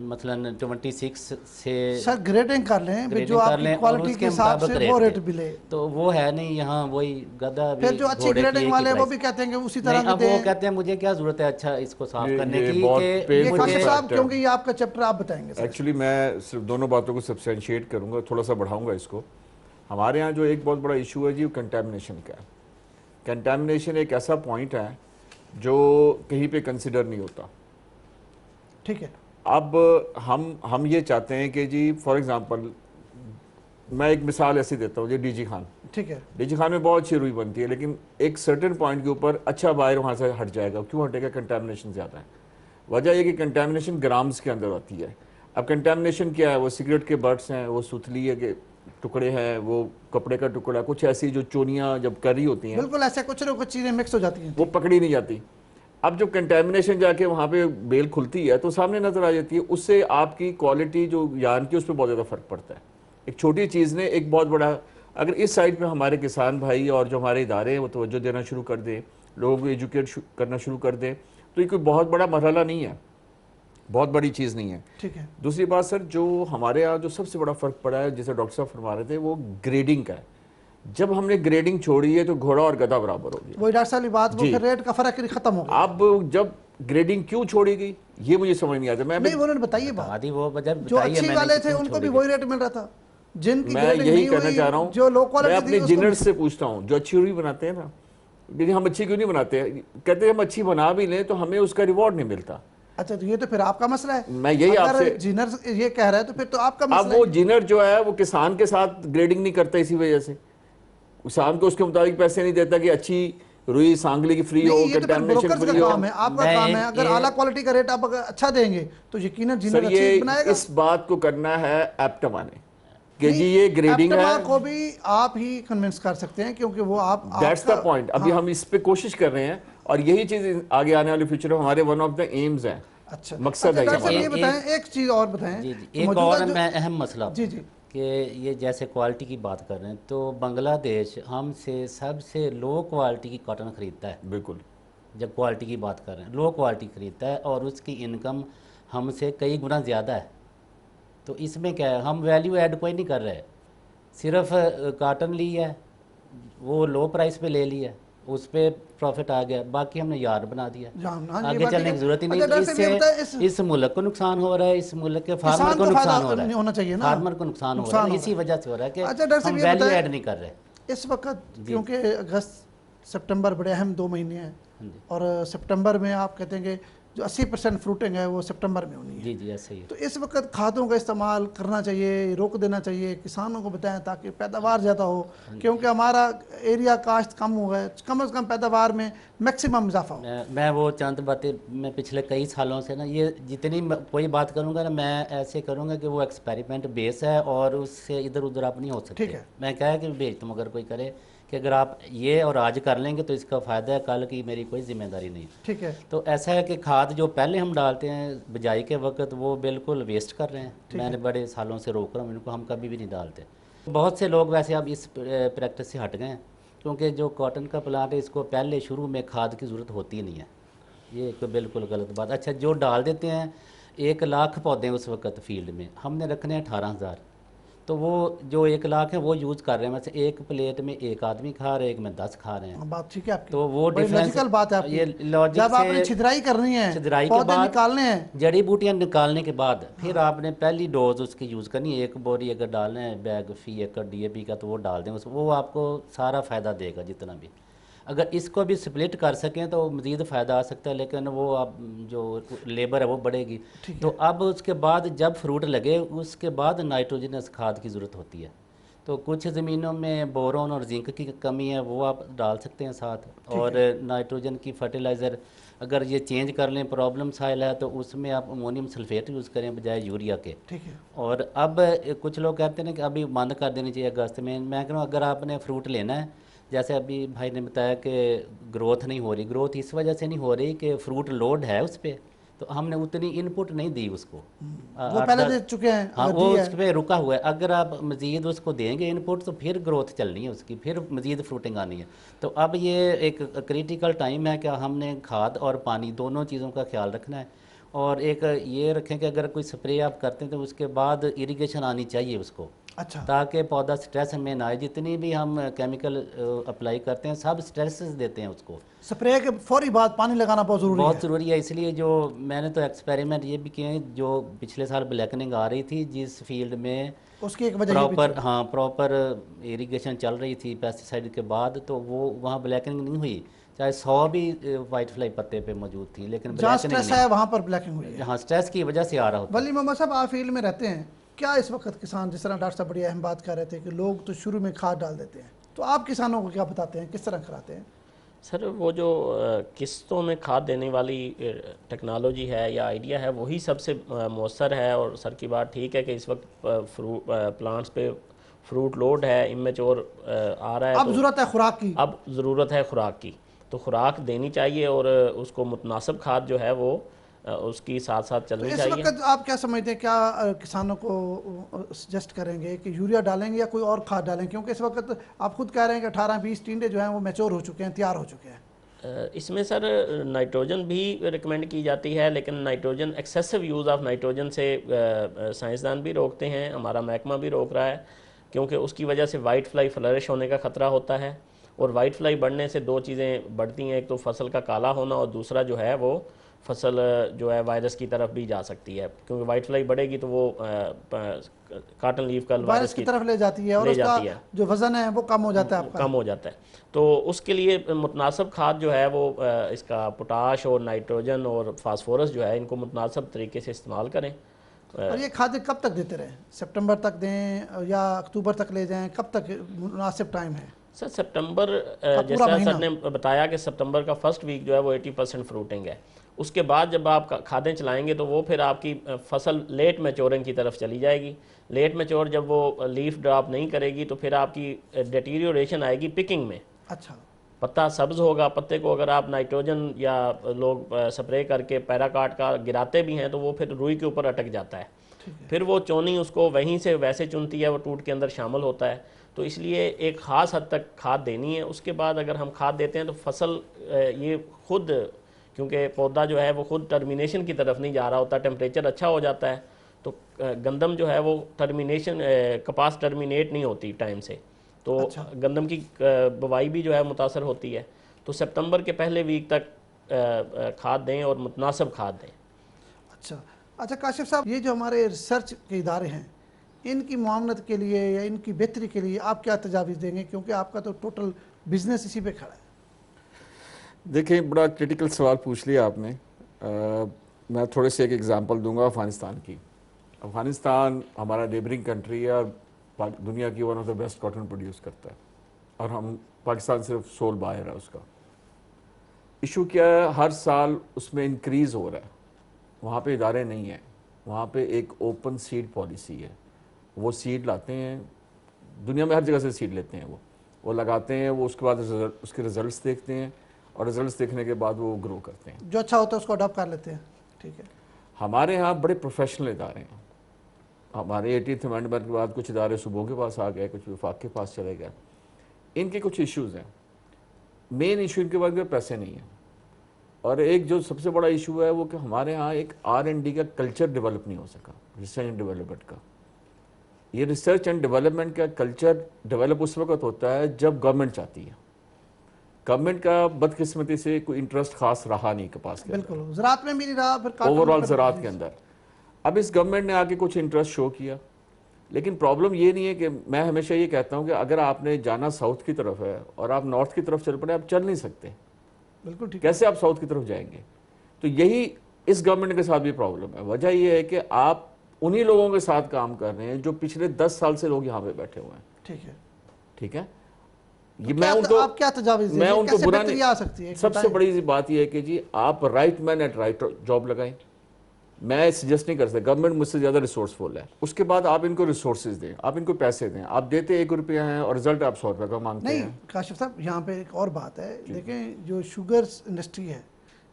मसलन 26 से सर ग्रेडिंग कर लें, जो आपकी क्वालिटी के हिसाब से वो रेट मिले, तो वो है नहीं यहाँ। वही गधा भी, फिर जो अच्छी ग्रेडिंग वाले वो भी कहते हैं कि उसी तरह अब वो कहते हैं मुझे क्या जरूरत है अच्छा इसको साफ करने की। कि साहब, क्योंकि ये आपका चैप्टर आप बताएंगे। एक्चुअली मैं सिर्फ दोनों बातों को सब्सटेंशिएट करूंगा, थोड़ा सा बढ़ाऊंगा इसको। हमारे यहाँ जो एक बहुत बड़ा इशू है जी, वो कंटेमिनेशन का है। कंटेमिनेशन एक ऐसा पॉइंट है जो कहीं पे कंसिडर नहीं होता। ठीक है, अब हम ये चाहते हैं कि जी फॉर एग्जांपल मैं एक मिसाल ऐसी देता हूँ जी, डीजी खान। ठीक है, डीजी खान में बहुत अच्छी रुई बनती है, लेकिन एक सर्टेन पॉइंट के ऊपर अच्छा बायर वहाँ से हट जाएगा। क्यों हटेगा? कंटेमिनेशन ज़्यादा है। वजह यह कि कंटेमिनेशन ग्राम्स के अंदर आती है। अब कंटेमिनेशन क्या है? वो सिगरेट के बट्स हैं, वो सुतली है के टुकड़े हैं, वो कपड़े का टुकड़ा, कुछ ऐसी जो चोनियाँ जब कर रही होती हैं, बिल्कुल ऐसे कुछ ना कुछ चीज़ें मिक्स हो जाती हैं, वो पकड़ी नहीं जाती। अब जो कंटेमिनेशन जाके वहाँ पे बेल खुलती है तो सामने नजर आ जाती है, उससे आपकी क्वालिटी जो यार्न की उस पर बहुत ज़्यादा फर्क पड़ता है। एक छोटी चीज़ ने एक बहुत बड़ा, अगर इस साइड पे हमारे किसान भाई और जो हमारे इदारे हैं वो तवज्जो देना शुरू कर दें, लोगों को एजुकेट करना शुरू कर दें, तो ये कोई बहुत बड़ा मरहला नहीं है, बहुत बड़ी चीज़ नहीं है। ठीक है। दूसरी बात सर, जो हमारे यहाँ जो सबसे बड़ा फ़र्क पड़ा है, जैसे डॉक्टर साहब फरमा रहे थे, वो ग्रेडिंग का है। जब हमने ग्रेडिंग छोड़ी है तो घोड़ा और गधा बराबर हो गया। वही डॉक्टर साहब की बात, वो रेट का फर्क खत्म हो गया। अब जब ग्रेडिंग क्यों छोड़ी गई ये मुझे समझ नहीं आता। मैं नहीं, उन्होंने बताइए बात, जो अच्छी वाले थे उनको भी वही रेट मिल रहा था, जिनकी मैं यही कहना चाह रहा हूँ, जो लो क्वालिटी, मैं अपने जिनर से पूछता हूँ जो अच्छी रुई बनाते हैं ना, लेकिन हम अच्छी क्यों नहीं बनाते? कहते हैं हम अच्छी बना भी लें तो हमें उसका रिवॉर्ड नहीं मिलता। अच्छा, तो ये तो फिर आपका मसला है। मैं यही आपसे, जिनर ये कह रहा है तो फिर तो आपका मसला है। अब वो जिनर जो है वो किसान के साथ ग्रेडिंग नहीं करता, इसी वजह से किसान को उसके मुताबिक पैसे नहीं देता कि अच्छी रुई सांगली की फ्री हो, कंटेमिनेशन फ्री हो। काम है, आपका काम है। अगर आला क्वालिटी का रेट आप अगर अच्छा देंगे तो यकीनन जिनर अच्छी बनाएगा। इस बात को करना है एप्टमा ने कि जी ये ग्रेडिंग है, को भी आप ही कन्विंस कर सकते हैं, क्योंकि वो आप, दैट्स द पॉइंट। अभी हम इस पे कोशिश कर रहे हैं और यही चीज आगे आने वाले फ्यूचर में हमारे वन ऑफ द एम्स है अच्छा मकसद है डॉक्टर साहब हमारा। ये बताएं, एक चीज़ और बताएं जी कि एक मौजूदा और जो- मैं अहम मसला जी जी कि ये जैसे क्वालिटी की बात कर रहे हैं तो बांग्लादेश हमसे सबसे लो क्वालिटी की कॉटन ख़रीदता है। बिल्कुल। जब क्वालिटी की बात कर रहे हैं लो क्वालिटी ख़रीदता है और उसकी इनकम हमसे कई गुना ज़्यादा है। तो इसमें क्या है, हम वैल्यू ऐड कोई नहीं कर रहे, सिर्फ काटन ली है, वो लो प्राइस पे ले लिया, उस पर प्रॉफिट आ गया, बाकी हमने यार्ड बना दिया, जान, हाँ, ये आगे बात ठीक चलने है। की ज़रूरत ही नहीं। अच्छा तो डॉक्टर साहब ये बताएं, इस मुल्क को नुकसान हो रहा है, इस मुल्क के फार्मर किसान को को फायदा नुकसान हो रहा नहीं है, होना चाहिए ना, फार्मर को नुकसान हो रहा है, इसी वजह से हो रहा है अच्छा कि डॉक्टर साहब हम ये वैल्यू बताएं, ऐड नहीं कर रहे। इस वक्त क्योंकि अगस्त सितंबर बड़े अहम 2 महीने हैं हाँ जी और सितंबर में आप कहते हैं कि जो 80% फ्रूटिंग है वो सितंबर में होनी है, जी जी ऐसे ही है। तो इस वक्त खादों का इस्तेमाल करना चाहिए, रोक देना चाहिए, किसानों को बताएं ताकि पैदावार ज़्यादा हो, क्योंकि हमारा एरिया काश्त कम हुआ है, कम से कम पैदावार में मैक्सिमम इजाफा हो। मैं वो चंद बातें मैं पिछले कई सालों से ना, ये जितनी कोई बात करूँगा ना मैं ऐसे करूँगा कि वो एक्सपेरिमेंट बेस है और उससे इधर उधर आप नहीं हो सकते। ठीक है। मैं क्या है कि भेज तुम अगर कोई करे कि अगर आप ये और आज कर लेंगे तो इसका फ़ायदा है, कल की मेरी कोई जिम्मेदारी नहीं है। ठीक है। तो ऐसा है कि खाद जो पहले हम डालते हैं बिजाई के वक्त वो बिल्कुल वेस्ट कर रहे हैं, मैंने बड़े सालों से रोक रहा हूँ इनको, हम कभी भी नहीं डालते। बहुत से लोग वैसे अब इस प्रैक्टिस से हट गए हैं क्योंकि जो कॉटन का प्लांट है इसको पहले शुरू में खाद की ज़रूरत होती ही नहीं है, ये एक बिल्कुल गलत बात। अच्छा जो डाल देते हैं 1 लाख पौधे उस वक्त फील्ड में हमने रखने हैं 18,000, तो वो जो 1 लाख है वो यूज़ कर रहे हैं, वैसे एक प्लेट में 1 आदमी खा रहे हैं, एक में 10 खा रहे हैं। बात ठीक है आपकी, तो वो बड़ी डिफरेंस लॉजिकल बात है आपकी। ये लॉजिक जब आपने से छिदराई करनी है, छिदराई के पौधे बाद निकालने हैं, जड़ी बूटियां निकालने के बाद फिर आपने पहली डोज उसकी यूज़ करनी है। 1 बोरी अगर डालना है बैग फी एकड़ DAP का तो वो डाल दें, उस वो आपको सारा फ़ायदा देगा जितना भी। अगर इसको भी स्प्लिट कर सकें तो मज़ीद फ़ायदा आ सकता है, लेकिन वो आप जो लेबर है वो बढ़ेगी। तो अब उसके बाद जब फ्रूट लगे उसके बाद नाइट्रोजनस खाद की ज़रूरत होती है। तो कुछ ज़मीनों में बोरोन और जिंक की कमी है, वो आप डाल सकते हैं साथ, और नाइट्रोजन की फर्टिलाइज़र अगर ये चेंज कर लें, प्रॉब्लम साइल है तो उसमें आप अमोनियम सल्फेट यूज़ करें बजाय यूरिया के। ठीक है। और अब कुछ लोग कहते हैं कि अभी बंद कर देनी चाहिए अगस्त में। मैं कह रहा हूँ अगर आपने फ्रूट लेना है, जैसे अभी भाई ने बताया कि ग्रोथ नहीं हो रही, ग्रोथ इस वजह से नहीं हो रही कि फ्रूट लोड है उस पर, तो हमने उतनी इनपुट नहीं दी उसको। वो पहले दे चुके हैं, हाँ अगर वो दी है। उस पर रुका हुआ है, अगर आप मज़ीद उसको देंगे इनपुट तो फिर ग्रोथ चलनी है उसकी, फिर मज़ीद फ्रूटिंग आनी है। तो अब ये एक क्रिटिकल टाइम है कि हमने खाद और पानी दोनों चीज़ों का ख्याल रखना है, और एक ये रखें कि अगर कोई स्प्रे आप करते हैं तो उसके बाद इरिगेशन आनी चाहिए उसको, अच्छा, ताकि पौधा स्ट्रेस में ना आए। जितनी भी हम केमिकल अप्लाई करते हैं सब स्ट्रेस देते हैं उसको, स्प्रे के फौरी बाद पानी लगाना बहुत ज़रूरी बहुत है। ज़रूरी है। इसलिए जो मैंने तो एक्सपेरिमेंट ये भी किए हैं, जो पिछले साल ब्लैकनिंग आ रही थी जिस फील्ड में उसकी एक वजह ये भी प्रॉपर थी। हाँ प्रॉपर इरिगेशन चल रही थी पेस्टिसाइड के बाद, तो वो वहाँ ब्लैकनिंग नहीं हुई, चाहे 100 भी वाइट फ्लाई पत्ते पे मौजूद थी, लेकिन जहाँ ब्लैकनिंग स्ट्रेस है वहाँ पर ब्लैकिंग हुई है। नहीं, हाँ स्ट्रेस की वजह से आ रहा होता है। वली मोहम्मद साहब, आप फील्ड में रहते हैं, क्या इस वक्त किसान, जिस तरह डॉक्टर साहब बड़ी अहम बात कर रहे थे कि लोग तो शुरू में खाद डाल देते हैं, तो आप किसानों को क्या बताते हैं, किस तरह कराते हैं? सर वो जो किस्तों में खाद देने वाली टेक्नोलॉजी है या आइडिया है वही सबसे मौसर है। और सर की बात ठीक है कि इस वक्त प्लांट्स पे फ्रूट लोड है, इमेच्योर आ रहा है, अब तो ज़रूरत है खुराक की, अब ज़रूरत है खुराक की, तो खुराक देनी चाहिए और उसको मुतनासिब खाद जो है वो उसकी साथ साथ तो चलनी इस चाहिए। वक्त आप क्या समझते हैं, क्या किसानों को सजेस्ट करेंगे कि यूरिया डालेंगे या कोई और खाद डालें, क्योंकि इस वक्त आप खुद कह रहे हैं कि 18-20 टिंडे जो हैं वो मैच्योर हो चुके हैं, तैयार हो चुके हैं। इसमें सर नाइट्रोजन भी रिकमेंड की जाती है, लेकिन nitrogen excessive use of nitrogen से साइंसदान भी रोकते हैं, हमारा महकमा भी रोक रहा है, क्योंकि उसकी वजह से वाइट फ्लाई फ्लरिश होने का ख़तरा होता है। और वाइट फ्लाई बढ़ने से 2 चीज़ें बढ़ती हैं, एक तो फसल का काला होना और दूसरा जो है वो फसल जो है वायरस की तरफ भी जा सकती है, क्योंकि वाइट फ्लाई बढ़ेगी तो वो कॉटन लीफ का वायरस की तरफ ले जाती है और उसका जो वजन है वो कम हो जाता है, आपका कम हो जाता है। तो उसके लिए मुतनासिब खाद जो है वो इसका पोटाश और नाइट्रोजन और फास्फोरस जो है इनको मुतनासिब तरीके से इस्तेमाल करें। और ये खाद कब तक देते रहें, सितंबर तक दें या अक्टूबर तक ले जाएं, कब तक मुनासिब टाइम है? सर सितंबर, जैसा सर ने बताया कि सितंबर का फर्स्ट वीक जो है वो 80% फ्रूटिंग है, उसके बाद जब आप खादें चलाएंगे तो वो फिर आपकी फसल लेट मैच्योरिंग की तरफ चली जाएगी। लेट मैच्योर जब वो लीफ ड्रॉप नहीं करेगी तो फिर आपकी डिटीरियोरेशन आएगी पिकिंग में। अच्छा, पत्ता सब्ज़ होगा, पत्ते को अगर आप नाइट्रोजन या लोग स्प्रे करके पैराकाट का गिराते भी हैं तो वो फिर रुई के ऊपर अटक जाता है। फिर वो चोनी उसको वहीं से वैसे चुनती है, वो टूट के अंदर शामिल होता है। तो इसलिए एक ख़ास हद तक खाद देनी है। उसके बाद अगर हम खाद देते हैं तो फसल ये खुद, क्योंकि पौधा जो है वो खुद टर्मिनेशन की तरफ नहीं जा रहा होता, टेम्परेचर अच्छा हो जाता है तो गंदम जो है वो टर्मिनेशन, कपास टर्मिनेट नहीं होती टाइम से, तो अच्छा। गंदम की बुवाई भी जो है मुतासर होती है। तो सितंबर के पहले वीक तक खाद दें और मुतनासिब खाद दें। अच्छा अच्छा काशिफ साहब, ये जो हमारे रिसर्च के इदारे हैं, इनकी मुआवनत के लिए या इनकी बेहतरी के लिए आप क्या तजावीज़ देंगे, क्योंकि आपका तो टोटल बिजनेस इसी पे खड़ा है। देखिए, बड़ा क्रिटिकल सवाल पूछ लिया आपने। मैं थोड़े से एक एग्जांपल दूंगा अफ़गानिस्तान की। अफ़गानिस्तान हमारा नेबरिंग कंट्री है और दुनिया की one of the best cotton produce करता है, और हम पाकिस्तान सिर्फ सोल बायर है उसका। इशू क्या है, हर साल उसमें इंक्रीज़ हो रहा है। वहाँ पे इदारे नहीं हैं, वहाँ पे एक ओपन सीड पॉलिसी है। वो सीड लाते हैं, दुनिया में हर जगह से सीड लेते हैं, वो लगाते हैं, वो उसके बाद उसके रिजल्ट्स देखते हैं, और रिजल्ट्स देखने के बाद वो ग्रो करते हैं। जो अच्छा होता है उसको अडॉप्ट कर लेते हैं। ठीक है। हमारे यहाँ बड़े प्रोफेशनल इदारे हैं। हमारे 18th अमेंडमेंट के बाद कुछ इदारे सूबों के पास आ गए, कुछ वफाक के पास चले गए। इनके कुछ इश्यूज़ हैं। मेन इशू इनके पास पैसे नहीं है, और एक जो सबसे बड़ा इशू है वो कि हमारे यहाँ एक R&D का कल्चर डेवलप नहीं हो सका, रिसर्च एंड डेवलपमेंट का। ये रिसर्च एंड डेवलपमेंट का कल्चर डेवलप उस वक्त होता है जब गवर्नमेंट चाहती है। गवर्नमेंट का बदकिस्मती से कोई इंटरेस्ट खास रहा नहीं कपास के, बिल्कुल ज़राअत में भी नहीं रहा, फिर ओवरऑल ज़राअत के अंदर। अब इस गवर्नमेंट ने आके कुछ इंटरेस्ट शो किया, लेकिन प्रॉब्लम ये नहीं है कि मैं हमेशा ये कहता हूँ कि अगर आपने जाना साउथ की तरफ है और आप नॉर्थ की तरफ चल पड़े, आप चल नहीं सकते। बिल्कुल ठीक। कैसे आप साउथ की तरफ जाएंगे? तो यही इस गवर्नमेंट के साथ भी प्रॉब्लम है। वजह यह है कि आप उन्हीं लोगों के साथ काम कर रहे हैं जो पिछले 10 साल से लोग यहाँ पे बैठे हुए हैं। ठीक है। ठीक है, तो ये मैं उनको, आप क्या तजावीज़ मैं उनको बुरा नहीं, आ सकती है? सबसे बड़ी बात यह है कि जी आप right man eight right job लगाएं। मैं सजेस्ट नहीं कर सकता, गवर्नमेंट मुझसे ज़्यादा रिसोर्सफुल है। उसके बाद आप इनको रिसोर्सेज दें, आप इनको पैसे दें। आप देते 1 रुपया हैं और रिजल्ट आप 100 रुपये का मांगते नहीं हैं। काशिफ साहब, यहाँ पे एक और बात है। देखें, जो शुगर इंडस्ट्री है,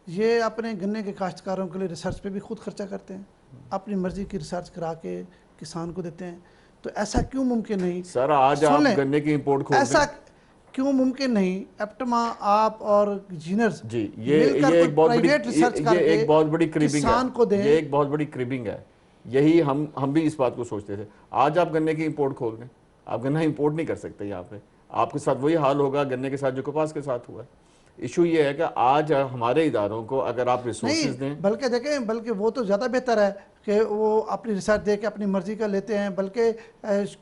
ये अपने गन्ने के काश्तकारों के लिए रिसर्च पे भी खुद खर्चा करते हैं, अपनी मर्जी की रिसर्च करा के किसान को देते हैं। तो ऐसा क्यों मुमकिन नहीं सर, आज आप गन्ने की इंपोर्ट खोल ऐसा क्यों मुमकिन नहीं, एप्टमा आप और इंजीनियर्स जी, ये एक बहुत बड़ी, ये एक बहुत बड़ी क्रिबिंग है। ये एक बहुत बड़ी क्रिबिंग है। यही हम भी इस बात को सोचते थे। आज आप गन्ने की इंपोर्ट खोल दें, आप गन्ना इंपोर्ट नहीं कर सकते। यहाँ पे आपके साथ वही हाल होगा गन्ने के साथ जो कपास के साथ हुआ है। इशू ये है कि आज हमारे इदारों को अगर आप रिसोर्सेज दें, बल्कि देखें, बल्कि वो तो ज़्यादा बेहतर है कि वो अपनी रिसर्च दे के अपनी मर्जी का लेते हैं। बल्कि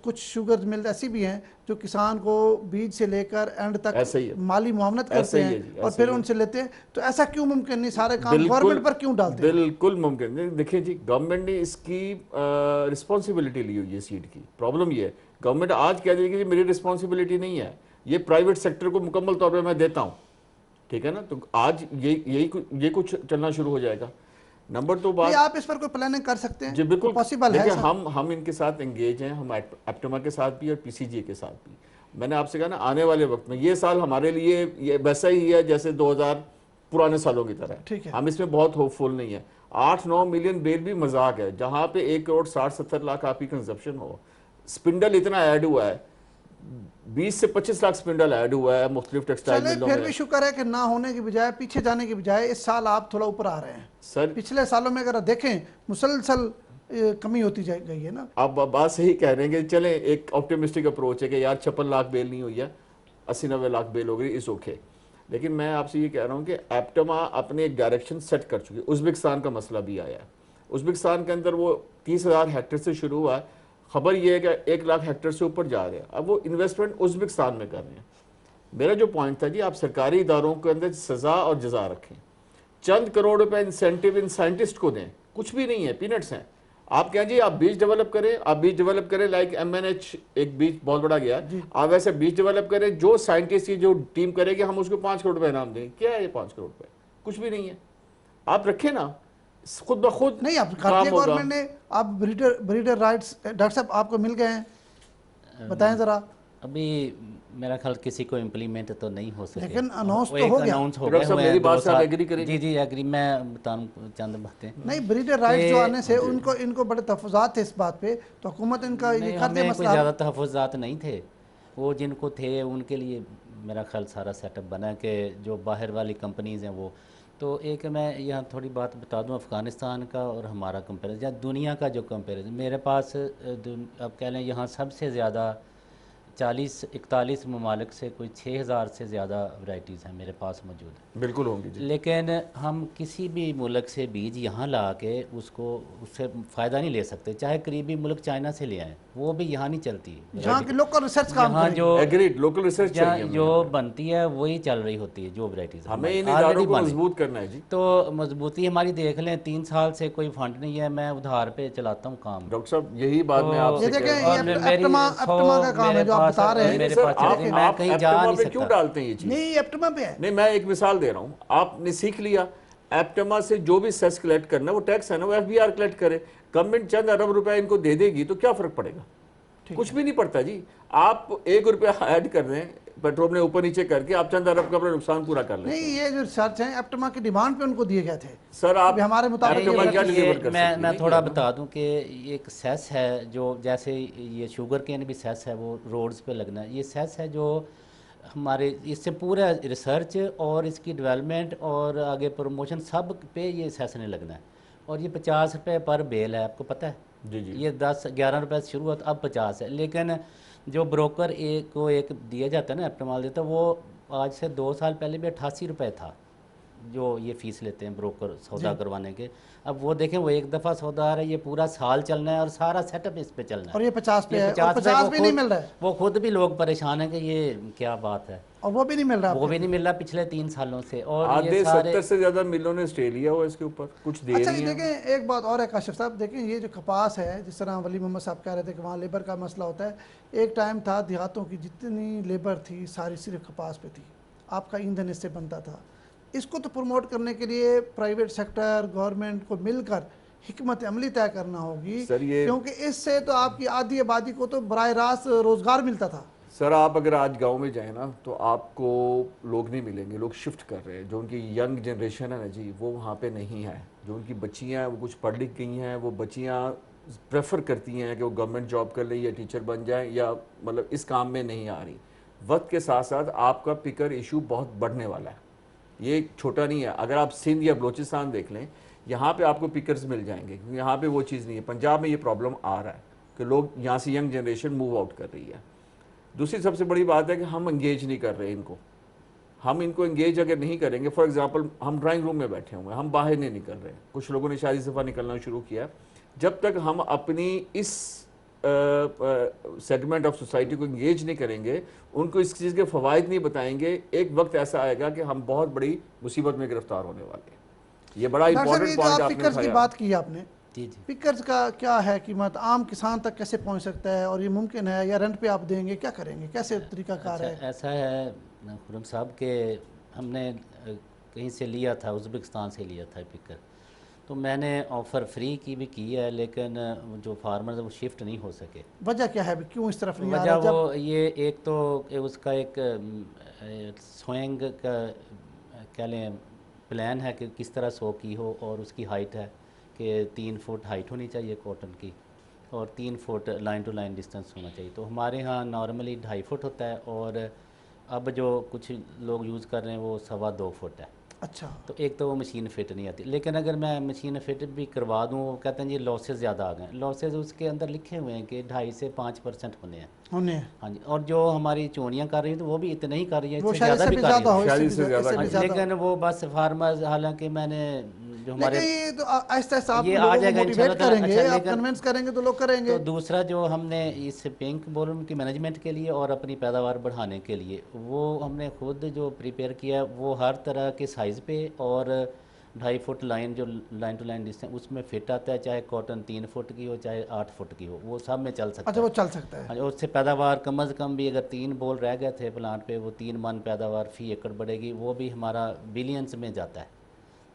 कुछ शुगर मिल ऐसी भी हैं जो किसान को बीज से लेकर एंड तक माली मुआवनत करते हैं और फिर उनसे लेते हैं। तो ऐसा क्यों मुमकिन नहीं? सारे काम गवर्नमेंट पर क्यों डालते हैं? बिल्कुल मुमकिन नहीं। देखिए जी, गवर्नमेंट ने इसकी रिस्पॉन्सिबिलिटी ली हुई है सीड की। प्रॉब्लम ये है, गवर्नमेंट आज कह देगी मेरी रिस्पॉन्सिबिलिटी नहीं है, ये प्राइवेट सेक्टर को मुकम्मल तौर पर मैं देता हूँ। ठीक है ना, तो आज ये कुछ चलना शुरू हो जाएगा। नंबर 2 बात, आप इस पर कोई प्लानिंग कर सकते हैं? जी बिल्कुल पॉसिबल है। हम इनके साथ एंगेज हैं, हम एप्टमा के साथ भी और PCGA के साथ भी। मैंने आपसे कहा ना, आने वाले वक्त में ये साल हमारे लिए ये वैसा ही है जैसे 2000 पुराने सालों की तरह। ठीक है, हम इसमें बहुत होपफुल नहीं है। 8-9 मिलियन बेल भी मजाक है, जहाँ पे 1 करोड़ 60-70 लाख आपकी कंजप्शन हो। स्पिंडल इतना ऐड हुआ है, 20 से 25 लाख स्पिंडल ऐड हुआ है मुख्तलिफ टेक्सटाइल मिलों में। फिर भी शुक्र है कि ना होने की बजाय, पीछे जाने की बजाय इस साल आप थोड़ा ऊपर आ रहे हैं। सर, पिछले सालों में अगर देखें मुसलसल कमी होती गई है ना। आप बात सही कह रहे हैं कि चले एक ऑप्टिमिस्टिक अप्रोच है कि यार 56 लाख बेल नहीं हुई है, 80-90 लाख बेल हो गई, इस ओके। लेकिन मैं आपसे ये कह रहा हूँ कि एप्टमा अपने एक डायरेक्शन सेट कर चुकी है। उज़्बेकिस्तान का मसला भी आया है। उज़्बेकिस्तान के अंदर वो 30,000 हेक्टेयर से शुरू हुआ है, खबर ये है कि 1 लाख हेक्टेयर से ऊपर जा रहे हैं। अब वो इन्वेस्टमेंट उज़्बेकिस्तान में कर रहे हैं। मेरा जो पॉइंट था जी, आप सरकारी इदारों के अंदर सज़ा और जजा रखें। चंद करोड़ रुपए इंसेंटिव इन साइंटिस्ट को दें, कुछ भी नहीं है, पीनट्स हैं। आप कहें जी आप बीज डेवलप करें, आप बीज डेवलप करें, लाइक MNH एक बीज बहुत बड़ा गया, आप वैसे बीज डेवलप करें, जो साइंटिस्ट की जो टीम करेगी हम उसको 5 करोड़ रुपए इनाम देंगे। क्या है ये 5 करोड़ रुपए? कुछ भी नहीं है। आप रखें ना, खुद ब खुद नहीं। आप गवर्नमेंट ने, आप ब्रीडर राइट्स डॉक्टर साहब आपको मिल गए हैं, बताएं जरा। अभी मेरा ख्याल किसी को इम्प्लीमेंट तो नहीं हो सके, लेकिन announce वो तो एक हो गया। अनाउंस हो डॉक्टर गया साहब, हुए हैं मेरी 2 बात से आप साल। एग्री करेंगे? जी जी एग्री, मैं बताऊँ चंद बातें। नहीं, ब्रीडर राइट्स जो ये- आने से उनको इनको बड़े तहफ़्फ़ुज़ात थे इस बात पे, तो हुकूमत इनका ये नहीं, कर दे हमें कोई मसला ज़्यादा तहफ़्फ़ुज़ात नहीं थे, वो जिनको थे उनके लिए मेरा ख्याल सारा सेटअप बना कि जो बाहर वाली कंपनीज़ हैं वो। तो एक मैं यहाँ थोड़ी बात बता दूँ अफ़गानिस्तान का और हमारा कंपेरिजन या दुनिया का जो कंपेरिजन मेरे पास अब कह लें यहाँ सबसे ज़्यादा 40-41 ममालिक से कोई 6000 से ज़्यादा वैरायटीज़ हैं मेरे पास मौजूद है। बिल्कुल होंगी जी। लेकिन हम किसी भी मुल्क से बीज यहाँ ला के उससे फ़ायदा नहीं ले सकते, चाहे करीबी मुल्क चाइना से ले आएँ, वो भी यहाँ नहीं चलती। जहाँ की लोकल रिसर्च काम यहाँ करेगी। जो एग्रीड, लोकल रिसर्च जहाँ चाहिए हमें। जो बनती है वही चल रही होती है, जो वैराइटीज़ हमें इन इदारों को मजबूत करना है जी। तो मजबूती हमारी देख लें, 3 साल से कोई फंड नहीं है, मैं उधार पे चलाता हूँ काम। डॉक्टर साहब, यही बात मैं तो आपसे ये देखें, कह रहा ये हूं। मेरी एप्टमा का काम है जो आप बता रहे हैं। मेरे सर, पास आप चलिए, मैं कहीं जा एप्टमा नहीं पे सकता। क्यों डालते हैं ये चीज? नहीं, एप्टमा पे है। नहीं, मैं एक मिसाल दे रहा हूँ, आपने सीख लिया एप्टमा से जो भी सेस कलेक्ट करना है, वो टैक्स है ना, वो एफबीआर कलेक्ट करे। गवर्नमेंट चंद अरब रुपया इनको दे देगी तो क्या फर्क पड़ेगा? कुछ भी नहीं पड़ता जी। आप 1 रुपया ऐड कर रहे हैं पेट्रोल ने ऊपर नीचे करके, आप चंद अरब का अपना नुकसान पूरा कर लेते हैं। नहीं, ये जो रिसर्च है एप्टमा की डिमांड पे उनको दिए गए थे। सर आप अभी हमारे मुताबिक एप्टमा ये क्या ये डिलीवर कर सकती है? मैं नहीं थोड़ा किया ना। बता दूं कि एक सेस है जो जैसे ये शुगर केन भी सेस है, वो रोड्स पे लगना है। ये सेस है जो हमारे इससे पूरा रिसर्च और इसकी डेवलपमेंट और आगे प्रमोशन सब पे ये सेस नहीं लगना है। और ये 50 रुपये पर बेल है, आपको पता है? जी जी। ये 10-11 रुपये से शुरू होता, अब 50 है। लेकिन जो ब्रोकर एक दिया जाता है ना, एप्टमाल देता है, वो आज से 2 साल पहले भी 88 रुपये था जो ये फ़ीस लेते हैं ब्रोकर सौदा करवाने के। अब वो देखें, वो एक दफ़ा सौदा आ रहा है, ये पूरा साल चलना है और सारा सेटअप इस पे चलना है। और ये 50 पे ये है, और 50 50 भी नहीं खुद- मिल रहा है, वो खुद भी लोग परेशान हैं कि ये क्या बात है, और वो भी नहीं मिल रहा वो आपको। भी नहीं मिल रहा पिछले 3 सालों से। और आधे ये सारे 70 से ज्यादा मिलों ने स्टे लिया हुआ इसके ऊपर, कुछ दे अच्छा, रही हैं। देखें एक बात और है काशिफ साहब, देखें ये जो कपास है, जिस तरह वली मोहम्मद साहब कह रहे थे कि वहाँ लेबर का मसला होता है। एक टाइम था देहातों की जितनी लेबर थी सारी सिर्फ कपास पे थी, आपका ईंधन इससे बनता था। इसको तो प्रमोट करने के लिए प्राइवेट सेक्टर गवर्नमेंट को मिलकर हिकमत अमली तय करना होगी, सर ये क्योंकि इससे तो आपकी आधी आबादी को तो बराह रास्त रोज़गार मिलता था। सर, आप अगर आज गांव में जाएं ना तो आपको लोग नहीं मिलेंगे, लोग शिफ्ट कर रहे हैं। जो उनकी यंग जनरेशन है ना जी, वो वहाँ पे नहीं है। जो उनकी बच्चियाँ हैं वो कुछ पढ़ लिख गई हैं, वो बच्चियाँ प्रेफर करती हैं कि वो गवर्नमेंट जॉब कर लें या टीचर बन जाएं, या मतलब इस काम में नहीं आ रही। वक्त के साथ साथ आपका पिकर इशू बहुत बढ़ने वाला है, ये छोटा नहीं है। अगर आप सिंध या बलोचिस्तान देख लें, यहाँ पे आपको पिकर्स मिल जाएंगे, क्योंकि यहाँ पे वो चीज़ नहीं है। पंजाब में ये प्रॉब्लम आ रहा है कि लोग यहाँ से यंग जनरेशन मूव आउट कर रही है। दूसरी सबसे बड़ी बात है कि हम इंगेज नहीं कर रहे इनको। हम इनको इंगेज अगर नहीं करेंगे, फॉर एग्जांपल हम ड्राइंग रूम में बैठे हुए हैं, हम बाहर नहीं निकल रहे। कुछ लोगों ने शायद इस दफ़ा निकलना शुरू किया। जब तक हम अपनी इस सेगमेंट ऑफ सोसाइटी को इंगेज नहीं करेंगे, उनको इस चीज़ के फ़वाइद नहीं बताएंगे, एक वक्त ऐसा आएगा कि हम बहुत बड़ी मुसीबत में गिरफ्तार होने वाले हैं। ये बड़ा डॉक्टर साहब, ये इंपॉर्टेंट जो पॉइंट आप आपने पिकर्स की उठाया। बात की आपने, जी जी पिकर्स का क्या है कीमत, आम किसान तक कैसे पहुंच सकता है, और ये मुमकिन है या रेंट पे आप देंगे, क्या करेंगे, कैसे तरीकाकार है? ऐसा है खुरम साहब के हमने कहीं से लिया था, उज़्बेकिस्तान से लिया था पिकर। तो मैंने ऑफ़र फ्री की भी की है, लेकिन जो फार्मर वो शिफ्ट नहीं हो सके। वजह क्या है, क्यों इस तरफ नहीं आ वजह रहा? वो ये एक तो उसका एक स्विंग का कह लें प्लान है कि किस तरह सो की हो, और उसकी हाइट है कि 3 फुट हाइट होनी चाहिए कॉटन की, और 3 foot line to line distance होना चाहिए। तो हमारे यहाँ नॉर्मली 2.5 फुट होता है, और अब जो कुछ लोग यूज़ कर रहे हैं वो 2.25 फुट है। अच्छा, तो एक तो वो मशीन फिट नहीं आती। लेकिन अगर मैं मशीन फिट भी करवा दूँ, वो कहते हैं जी लॉसेस ज़्यादा आ गए। लॉसेस उसके अंदर लिखे हुए हैं कि 2.5 से 5% होने हैं। होने हाँ जी, और जो हमारी चोनियाँ कर रही हैं तो वो भी इतने ही कर रही है, वो इससे शायद ज़्यादा इससे भी भी कर रही ज़्यादा है। हो, शायद इससे इससे भी ज़्यादा इससे भी ज़्यादा हो। लेकिन वो बस फार्मर्स, हालांकि मैंने जो हमारे लेकिन ये तो आहिस्ता आहिस्ता आप ये आ लोगों को जाएगा मोटिवेट इंशाल्लाह। करेंगे, अच्छा, आप लेकिन- कन्विंस करेंगे तो लोग करेंगे। तो दूसरा जो हमने इस पिंक बोलम की मैनेजमेंट के लिए और अपनी पैदावार बढ़ाने के लिए, वो हमने खुद जो प्रिपेयर किया, वो हर तरह के साइज़ पे और 2.5 फुट लाइन, जो लाइन टू लाइन डिस्टेंस उसमें फिट आता है, चाहे कॉटन 3 फुट की हो चाहे 8 फुट की हो, वो सब में चल सकता अच्छा, है। वो चल सकता है। हाँ, और उससे पैदावार कम अज़ कम भी, अगर 3 बॉल रह गए थे प्लांट पे, वो 3 मन पैदावार फी एकड़ बढ़ेगी, वो भी हमारा बिलियंस में जाता है।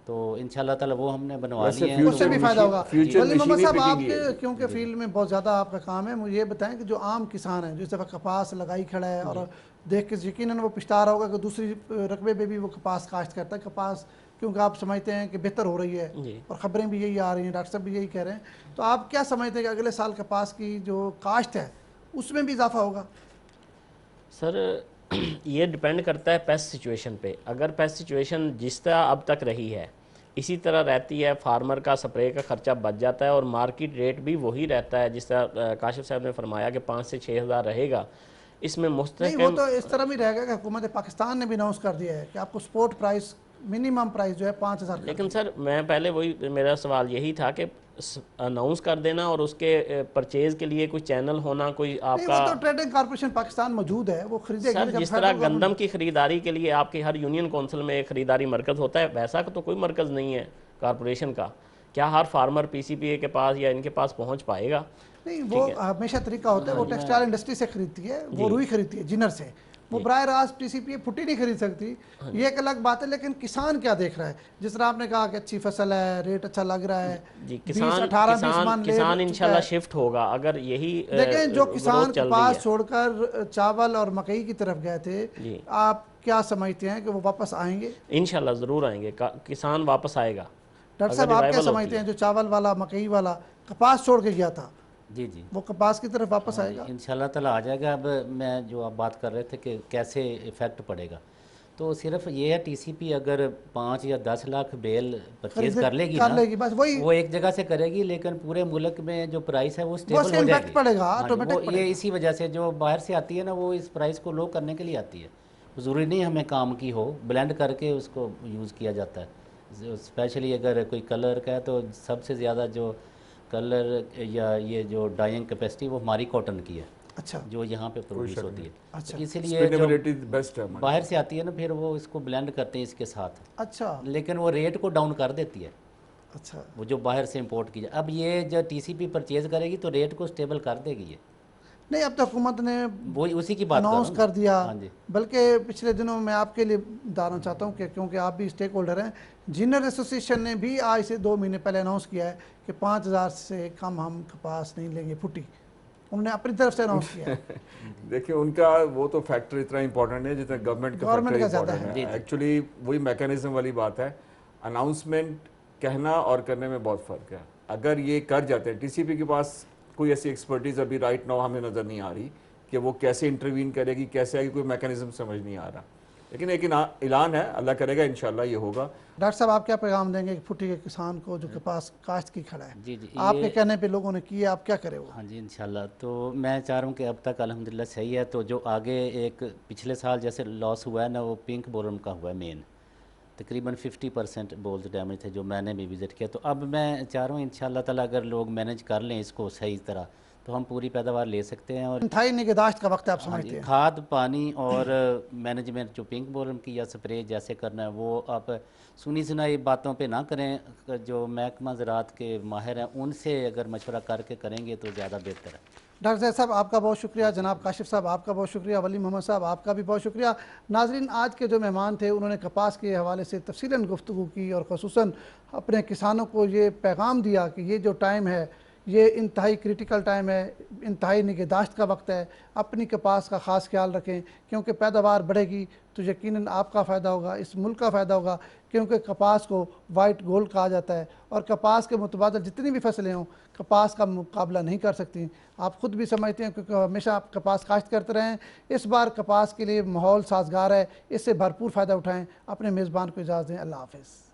तो इंशाल्लाह ताला वो हमने बनवा वैसे लिए हैं। उससे भी तो फायदा होगा। फ्यूचर वली मोहम्मद मशीनी साहब, फिटिंग आपके है। क्योंकि फील्ड में बहुत ज़्यादा आपका काम है, मुझे ये बताएं कि जो आम किसान है, जो इस दफ़ा कपास लगाई खड़ा है और देख के यकीनन वो पछता रहा होगा कि दूसरी रकबे पे भी वो कपास काश्त करता है। कपास क्योंकि आप समझते हैं कि बेहतर हो रही है जी। और ख़बरें भी यही आ रही हैं, डॉक्टर साहब भी यही कह रहे हैं, तो आप क्या समझते हैं कि अगले साल कपास की जो काश्त है उसमें भी इजाफा होगा? सर ये डिपेंड करता है पेस्ट सिचुएशन पे। अगर पेस्ट सिचुएशन जिस तरह अब तक रही है इसी तरह रहती है, फार्मर का स्प्रे का खर्चा बच जाता है और मार्केट रेट भी वही रहता है जिस तरह काशिफ साहब ने फरमाया कि 5 से 6 हज़ार रहेगा, इसमें नहीं, वो मुस्तहकम। तो इस तरह भी रहेगा कि हुकूमत पाकिस्तान ने भी अनाउंस कर दिया है कि आपको स्पोर्ट प्राइस, मिनिमम प्राइस जो है 5,000। लेकिन सर मैं पहले वही, मेरा सवाल यही था कि अनाउंस कर देना और उसके परचेज के लिए कोई चैनल होना, कोई नहीं, आपका। वो तो ट्रेडिंग कॉर्पोरेशन पाकिस्तान मौजूद है, वो खरीदेगी। सर जब जिस तरह फेडरल गंदम गवर्नमेंट- की खरीदारी के लिए आपके हर यूनियन कौंसिल में एक खरीदारी मरकज़ होता है, वैसा तो कोई मरकज़ नहीं है कॉरपोरेशन का। क्या हर फार्मर पीसीपीए के पास या इनके पास पहुंच पाएगा? नहीं, वो हमेशा तरीका होता है, वो टेक्सटाइल इंडस्ट्री से खरीदती है, वो रुई खरीदती है जिनर से, वो बराह रास्त टीसीपीए फुटी नहीं खरीद सकती। ये एक अलग बात है। लेकिन किसान क्या देख रहा है? जिस तरह आपने कहा कि अच्छी फसल है, रेट अच्छा लग रहा है, जी, 20, किसान 18, 20 किसान मन ले किसान चुका इंशाल्लाह है। शिफ्ट होगा अगर यही लेकिन जो किसान ग्रोथ चल रही कपास है। छोड़कर चावल और मकई की तरफ गए थे, जी। आप क्या समझते हैं कि वो वापस आएंगे? इंशाल्लाह ज़रूर आएंगे, किसान वापस आएगा। डॉक्टर अगर साहब, आप क्या revival होती समझते हैं जो चावल वाला, मकई वाला कपास छोड़ के गया था, जी जी वो कपास की तरफ वापस आएगा? इंशाल्लाह ताला आ जाएगा। अब मैं जो आप बात कर रहे थे कि कैसे इफ़ेक्ट पड़ेगा, तो सिर्फ ये है टीसीपी अगर 5 या 10 लाख बेल परचेज कर लेगी ना, बस वही वो एक जगह से करेगी, लेकिन पूरे मुल्क में जो प्राइस है वो उसका स्टेबल हो इम्पैक्ट जाएगी। पड़ेगा, हाँ जी, ऑटोमेटिक वो ये पड़ेगा। इसी वजह से जो बाहर से आती है ना, वो इस प्राइस को लो करने के लिए आती है। ज़रूरी नहीं हमें काम की हो, ब्लेंड करके उसको यूज़ किया जाता है। स्पेशली अगर कोई कलर का है तो सबसे ज़्यादा जो कलर या ये जो डाइंग कैपेसिटी वो हमारी कॉटन की है, अच्छा जो यहाँ पे प्रोड्यूस होती है। अच्छा तो इसलिए जो स्पिनेबिलिटी बेस्ट है हमारी। बाहर से आती है ना, फिर वो इसको ब्लेंड करते हैं इसके साथ, अच्छा लेकिन वो रेट को डाउन कर देती है, अच्छा। वो जो बाहर से इंपोर्ट की जाए। अब ये जो टीसीपी परचेज करेगी तो रेट को स्टेबल कर देगी ये, नहीं, अब तो हुकूमत ने वो उसी की बात कर रहा अनाउंस हूँ कर ना। दिया। हाँ जी। बल्कि पिछले दिनों मैं आपके लिए बताना चाहता हूँ कि क्योंकि आप भी स्टेक होल्डर हैं, जिनर एसोसिएशन ने भी आज से 2 महीने पहले अनाउंस किया है कि 5,000 से कम हम कपास नहीं लेंगे फुटी। उन्होंने अपनी तरफ से अनाउंस किया है। देखिए उनका वो तो फैक्टर इतना इंपॉर्टेंट है जितना गवर्नमेंट का Government फैक्टर का ज़्यादा इंपॉर्टेंट है। है। एक्चुअली वही मैकेनिज्म वाली बात है, अनाउंसमेंट कहना और करने में बहुत फ़र्क है। अगर ये कर जाते हैं, टीसीपी के पास कोई ऐसी एक्सपर्टीज़ अभी राइट नाउ हमें नज़र नहीं आ रही कि वो कैसे इंटरवीन करेगी, कैसे आएगी, कोई मैकेनिज्म समझ नहीं आ रहा। लेकिन एक ऐलान है, अल्लाह करेगा इंशाल्लाह ये होगा। डॉक्टर साहब, आप क्या पैगाम देंगे फुटी के किसान को जो कपास काश्त की खड़ा है? जी जी, आपके ये कहने पे लोगों ने किया, आप क्या करें वो? हाँ जी इंशाल्लाह। तो मैं चाह रहा हूँ कि अब तक अल्हम्दुलिल्लाह सही है। तो जो आगे एक पिछले साल जैसे लॉस हुआ है ना, वो पिंक बोरम का हुआ है मेन, तकरीबन 50% बोल्स डैमेज थे जो मैंने भी विज़िट किया। तो अब मैं चाह रहा हूँ इंशाल्लाह ताला अगर लोग मैनेज कर लें इसको सही तरह तो हम पूरी पैदावार ले सकते हैं। और इंतहाई निगहदाश्त का वक्त है, आप हाँ समझते जी, हैं? खाद पानी और मैनेजमेंट जो पिंक बोरम की या स्प्रे जैसे करना है वो आप सुनी सुनाई बातों पे ना करें। जो महकमा ज़राअत के माहिर हैं उनसे अगर मशवरा करके करेंगे तो ज़्यादा बेहतर है। डॉक्टर जैद साहब, आपका बहुत शुक्रिया। जनाब काशिफ साहब, आपका बहुत शुक्रिया। वली मोहम्मद साहब, आपका भी बहुत शुक्रिया। नाजरीन, आज के जो मेहमान थे उन्होंने कपास के हवाले से तफसीलन गुफ्तगू की और ख़ुसूसन अपने किसानों को ये पैगाम दिया कि ये जो टाइम है ये इंतहाई क्रिटिकल टाइम है, इंतहाई निगहदाश्त का वक्त है। अपनी कपास का ख़ास ख्याल रखें, क्योंकि पैदावार बढ़ेगी तो यकीनन आपका फ़ायदा होगा, इस मुल्क का फ़ायदा होगा, क्योंकि कपास को वाइट गोल्ड कहा जाता है और कपास के मुतबादल जितनी भी फसलें हों कपास का मुकाबला नहीं कर सकती। आप ख़ुद भी समझते हैं, क्योंकि हमेशा आप कपास काश्त करते रहें। इस बार कपास के लिए माहौल साजगार है, इससे भरपूर फ़ायदा उठाएँ। अपने मेज़बान को इजाज़त दें। अल्लाह हाफ़िज़।